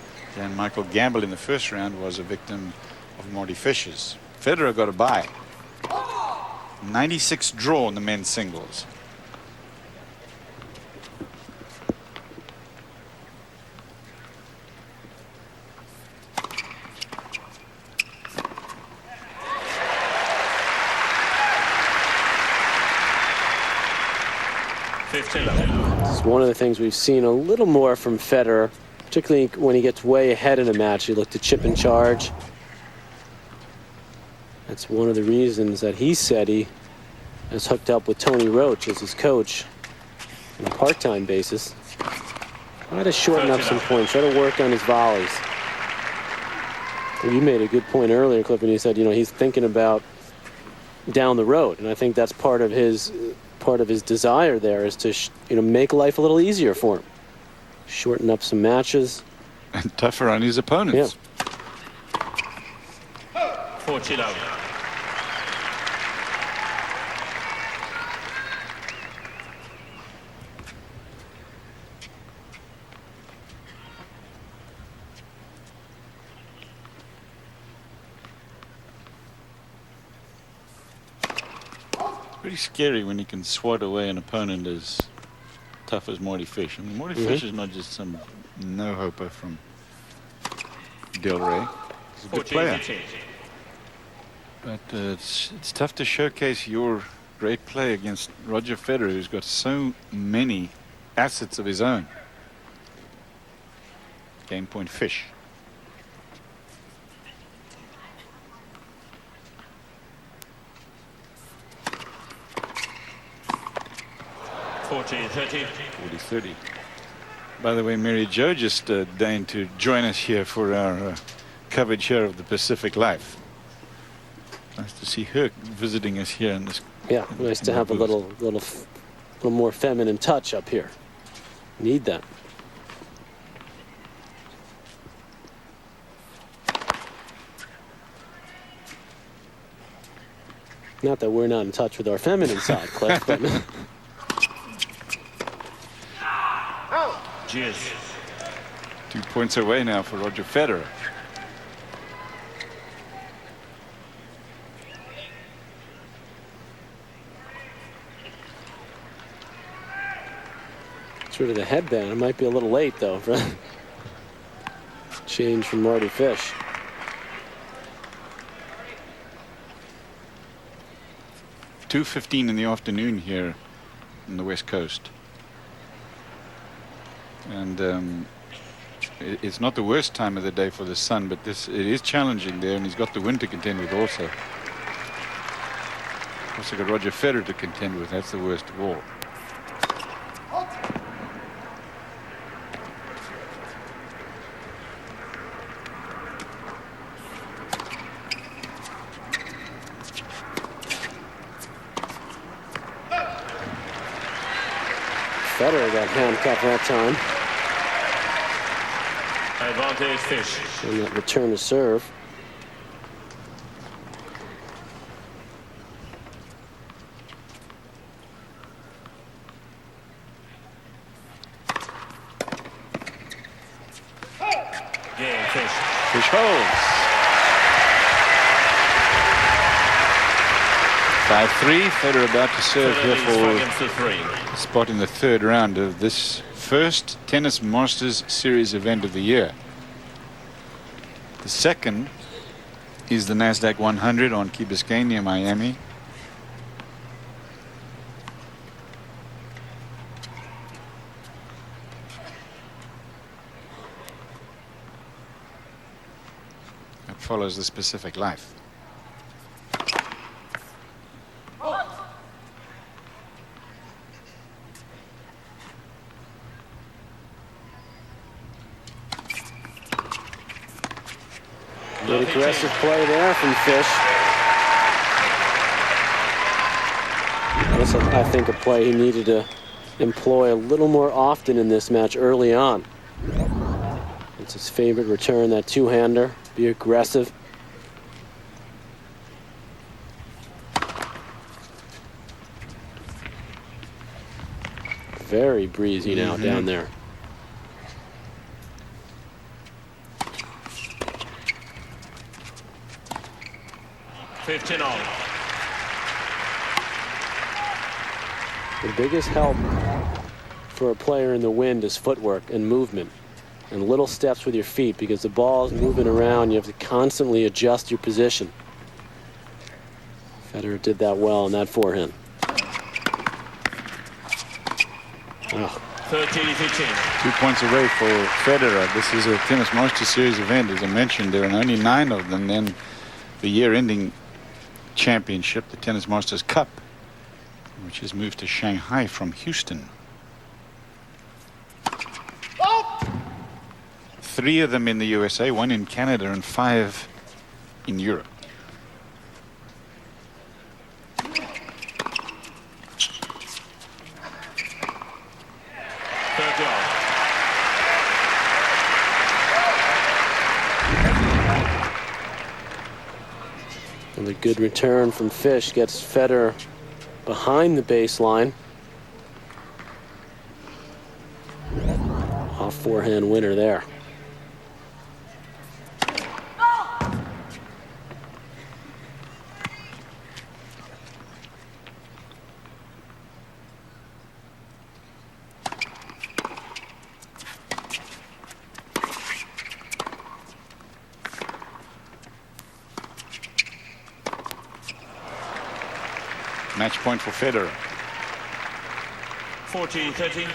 Michael Gamble in the first round was a victim of Marty Fish's. Federer got a bye. 96 draw in the men's singles. It's one of the things we've seen a little more from Federer, particularly when he gets way ahead in a match. He looked to chip and charge. That's one of the reasons that he said he has hooked up with Tony Roach as his coach on a part-time basis. Try to shorten up some points, try to work on his volleys. You made a good point earlier, Cliff, and you said, you know, he's thinking about down the road, and I think that's part of his desire there is to make life a little easier for him. Shorten up some matches. And tougher on his opponents. Yeah. For Chilo. Pretty scary when he can swat away an opponent as tough as Marty Fish. I mean, Marty Fish is not just some no-hoper from Del Rey. He's a good player. But it's tough to showcase your great play against Roger Federer, who's got so many assets of his own. Game point Fish. .40-30. 40-30. By the way, Mary Jo just deigned to join us here for our coverage here of the Pacific Life. Nice to see her visiting us here in this. Yeah, nice to have a little more feminine touch up here. Need that. Not that we're not in touch with our feminine side, Cliff, but Cheers. 2 points away now for Roger Federer. it's rid of the headband. It might be a little late, though, for change from Marty Fish. $2:15 in the afternoon here on the West Coast. And it's not the worst time of the day for the sun, but it is challenging there, and he's got the wind to contend with also. Also got Roger Federer to contend with. That's the worst of all. Federer got handcuffed that time. Advantage Fish. And that return to serve. Game Fish. Fish holds. 5-3. Federer about to serve here for a spot in the third round of this first Tennis Masters Series event of the year. The second is the NASDAQ 100 on Key Biscayne near Miami. That follows the Pacific Life. Good aggressive play there from Fish. That's, I think, a play he needed to employ a little more often in this match early on. It's his favorite return, that two-hander. Be aggressive. Very breezy now down there. The biggest help for a player in the wind is footwork and movement and little steps with your feet, because the ball is moving around. You have to constantly adjust your position. Federer did that well in that forehand. Oh. 13-15. 2 points away for Federer. This is a Tennis Masters Series event. As I mentioned, there are only 9 of them. Then the year-ending championship, the Tennis Masters Cup, which has moved to Shanghai from Houston. 3 of them in the USA, 1 in Canada, and 5 in Europe. And a good return from Fish gets Federer behind the baseline. Off forehand winner there. Match point for Federer. 14-13.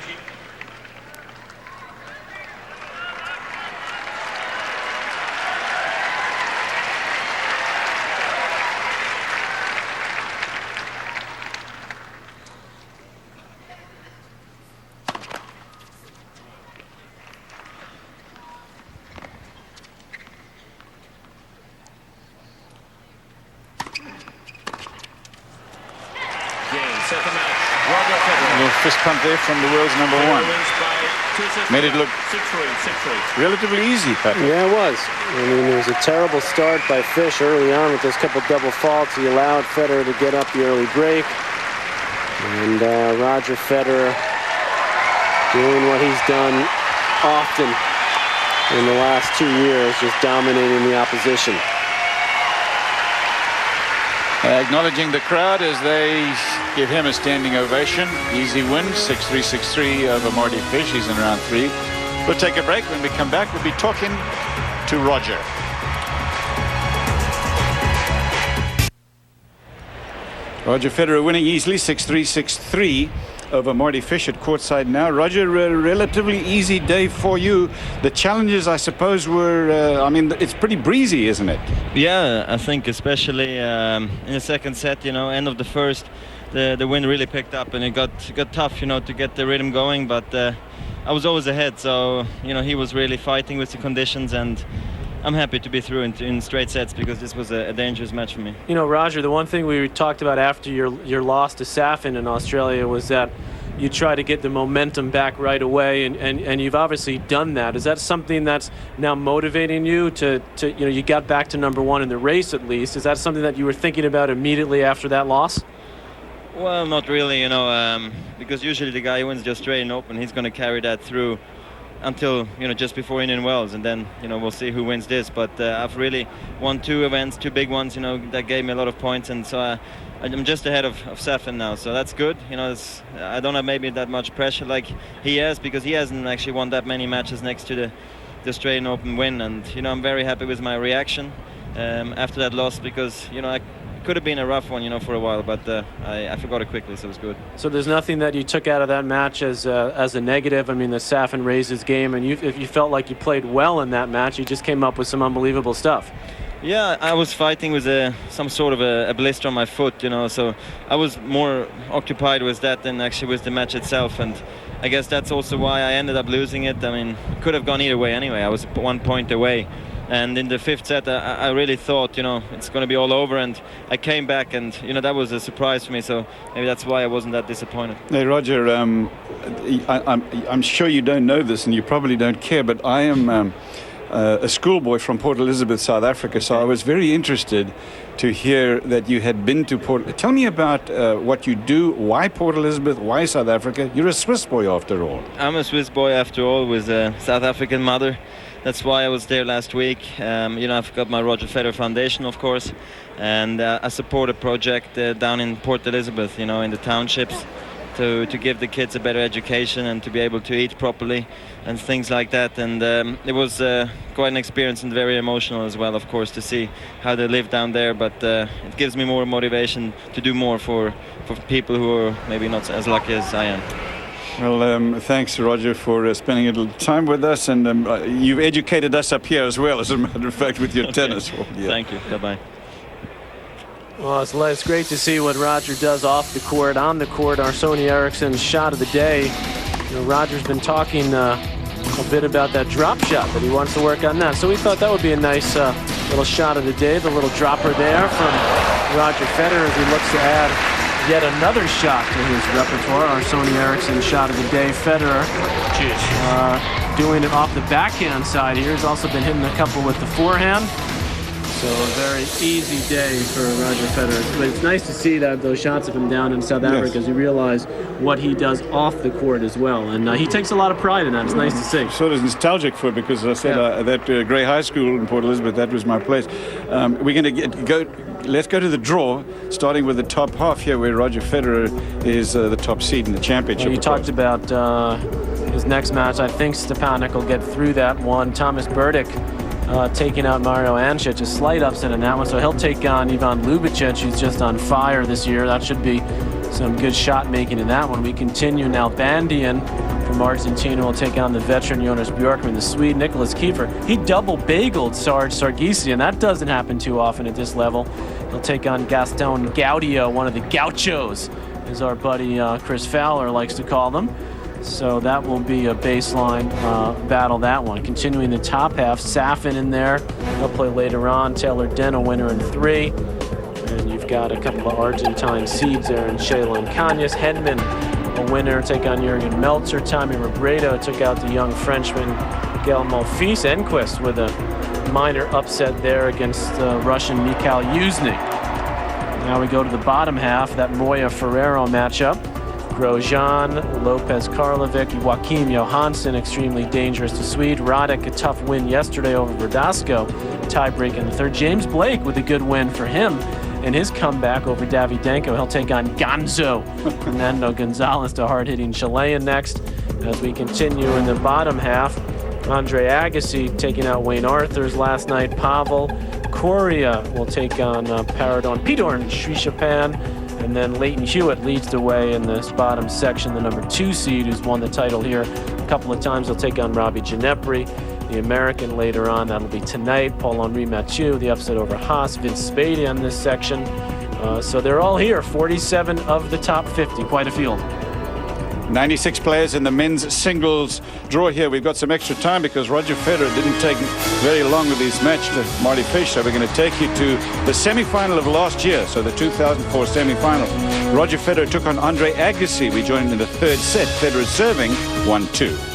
A little fist pump there from the world's number 1. Wins by made it look 6-3. relatively easy, Patrick. Yeah, it was. I mean, it was a terrible start by Fish early on with those couple double faults. He allowed Federer to get up the early break. And Roger Federer doing what he's done often in the last 2 years, just dominating the opposition. Acknowledging the crowd as they give him a standing ovation. Easy win, 6-3, 6-3 over Marty Fish. He's in round 3. We'll take a break. When we come back, we'll be talking to Roger. Roger Federer winning easily, 6-3, 6-3 over Marty Fish at courtside now. Roger, a relatively easy day for you. The challenges, I suppose, were, I mean, it's pretty breezy, isn't it? Yeah, I think especially in the second set, you know, end of the first, the wind really picked up and it got tough, you know, to get the rhythm going. But I was always ahead, so you know he was really fighting with the conditions, and I'm happy to be through in straight sets because this was a dangerous match for me. You know, Roger, the one thing we talked about after your loss to Safin in Australia was that you try to get the momentum back right away, and you've obviously done that. Is that something that's now motivating you to you know, you got back to number one in the race at least. Is that something that you were thinking about immediately after that loss? Well, not really, you know, because usually the guy who wins the Australian Open, he's going to carry that through until, you know, just before Indian Wells, and then, you know, we'll see who wins this. But I've really won 2 events, 2 big ones, you know, that gave me a lot of points, and so I'm just ahead of Safin now, so that's good. You know, I don't have maybe that much pressure like he has, because he hasn't actually won that many matches next to the Australian Open win, and you know, I'm very happy with my reaction after that loss, because you know, I could have been a rough one, you know, for a while, but I forgot it quickly, so it was good. So there's nothing that you took out of that match as a negative. I mean, the Safin raised his game, and if you felt like you played well in that match, you just came up with some unbelievable stuff. Yeah, I was fighting with some sort of a blister on my foot, you know, so I was more occupied with that than actually with the match itself, and I guess that's also why I ended up losing it. I mean, could have gone either way anyway. I was 1 point away. And in the 5th set, I really thought, you know, it's going to be all over, and I came back, and you know, that was a surprise for me. So maybe that's why I wasn't that disappointed. Hey, Roger, I'm sure you don't know this, and you probably don't care, but I am a schoolboy from Port Elizabeth, South Africa. So I was very interested to hear that you had been to Port. Tell me about what you do. Why Port Elizabeth? Why South Africa? You're a Swiss boy after all. I'm a Swiss boy after all, with a South African mother. That's why I was there last week. You know, I've got my Roger Federer Foundation, of course, and I support a project down in Port Elizabeth, you know, in the townships, to give the kids a better education and to be able to eat properly and things like that. And it was quite an experience, and very emotional as well, of course, to see how they live down there. But it gives me more motivation to do more for people who are maybe not as lucky as I am. Well, thanks, Roger, for spending a little time with us, and you've educated us up here as well, as a matter of fact, with your tennis. Well, yeah. Thank you. Bye-bye. Well, it's great to see what Roger does off the court. On the court, Arsoni Eriksson's shot of the day. You know, Roger's been talking a bit about that drop shot, that he wants to work on that. So we thought that would be a nice little shot of the day, the little dropper there from Roger Federer as he looks to add yet another shot to his repertoire. Arsoni Eriksson shot of the day. Federer doing it off the backhand side here. He's also been hitting a couple with the forehand. So a very easy day for Roger Federer. But it's nice to see that those shots of him down in South Africa, as you realize what he does off the court as well. And he takes a lot of pride in that. It's nice to see. Sort of nostalgic for it, because as I said, that Grey High School in Port Elizabeth, that was my place. We're going to let's go to the draw, starting with the top half here, where Roger Federer is the top seed in the championship. Well, you talked about his next match. I think Stepanek will get through that one. Thomas Burdick taking out Mario Ancic, a slight upset in that one. So he'll take on Ivan Ljubicic, who's just on fire this year. That should be some good shot making in that one. We continue now. Bandian from Argentina will take on the veteran Jonas Bjorkman. The Swede Nicholas Kiefer, he double-bageled Sarge Sargsyan. That doesn't happen too often at this level. He'll take on Gaston Gaudio, one of the gauchos, as our buddy Chris Fowler likes to call them. So that will be a baseline battle, that one. Continuing the top half, Safin in there. He'll play later on. Taylor Den, a winner in 3. And you've got a couple of Argentine seeds there in Shayla and Kanyas. Hedman a winner, take on Jürgen Meltzer. Tommy Robredo took out the young Frenchman Gael Monfils. Enquist with a minor upset there against Russian Mikhail Yuzny. Now we go to the bottom half, that Moya-Ferrero matchup. Grosjean, Lopez Karlovic, Joachim Johansson, extremely dangerous to Swede. Radek, a tough win yesterday over Verdasco, tiebreak in the third. James Blake with a good win for him in his comeback over Davydenko. He'll take on Gonzo. Fernando Gonzalez, the hard-hitting Chilean, next. As we continue in the bottom half, Andre Agassi taking out Wayne Arthurs last night. Pavel Coria will take on Paradon Pidorn, Sri Chopin. And then Leighton Hewitt leads the way in this bottom section, the number 2 seed who's won the title here a couple of times. He'll take on Robbie Ginepri, the American, later on. That'll be tonight. Paul-Henri Mathieu, the upset over Haas. Vince Spadey in this section. So they're all here, 47 of the top 50, quite a field. 96 players in the men's singles draw here. We've got some extra time because Roger Federer didn't take very long with his match to Marty Fish, so we're going to take you to the semi-final of last year, so the 2004 semi-final. Roger Federer took on Andre Agassi. We joined in the third set. Federer serving 1-2.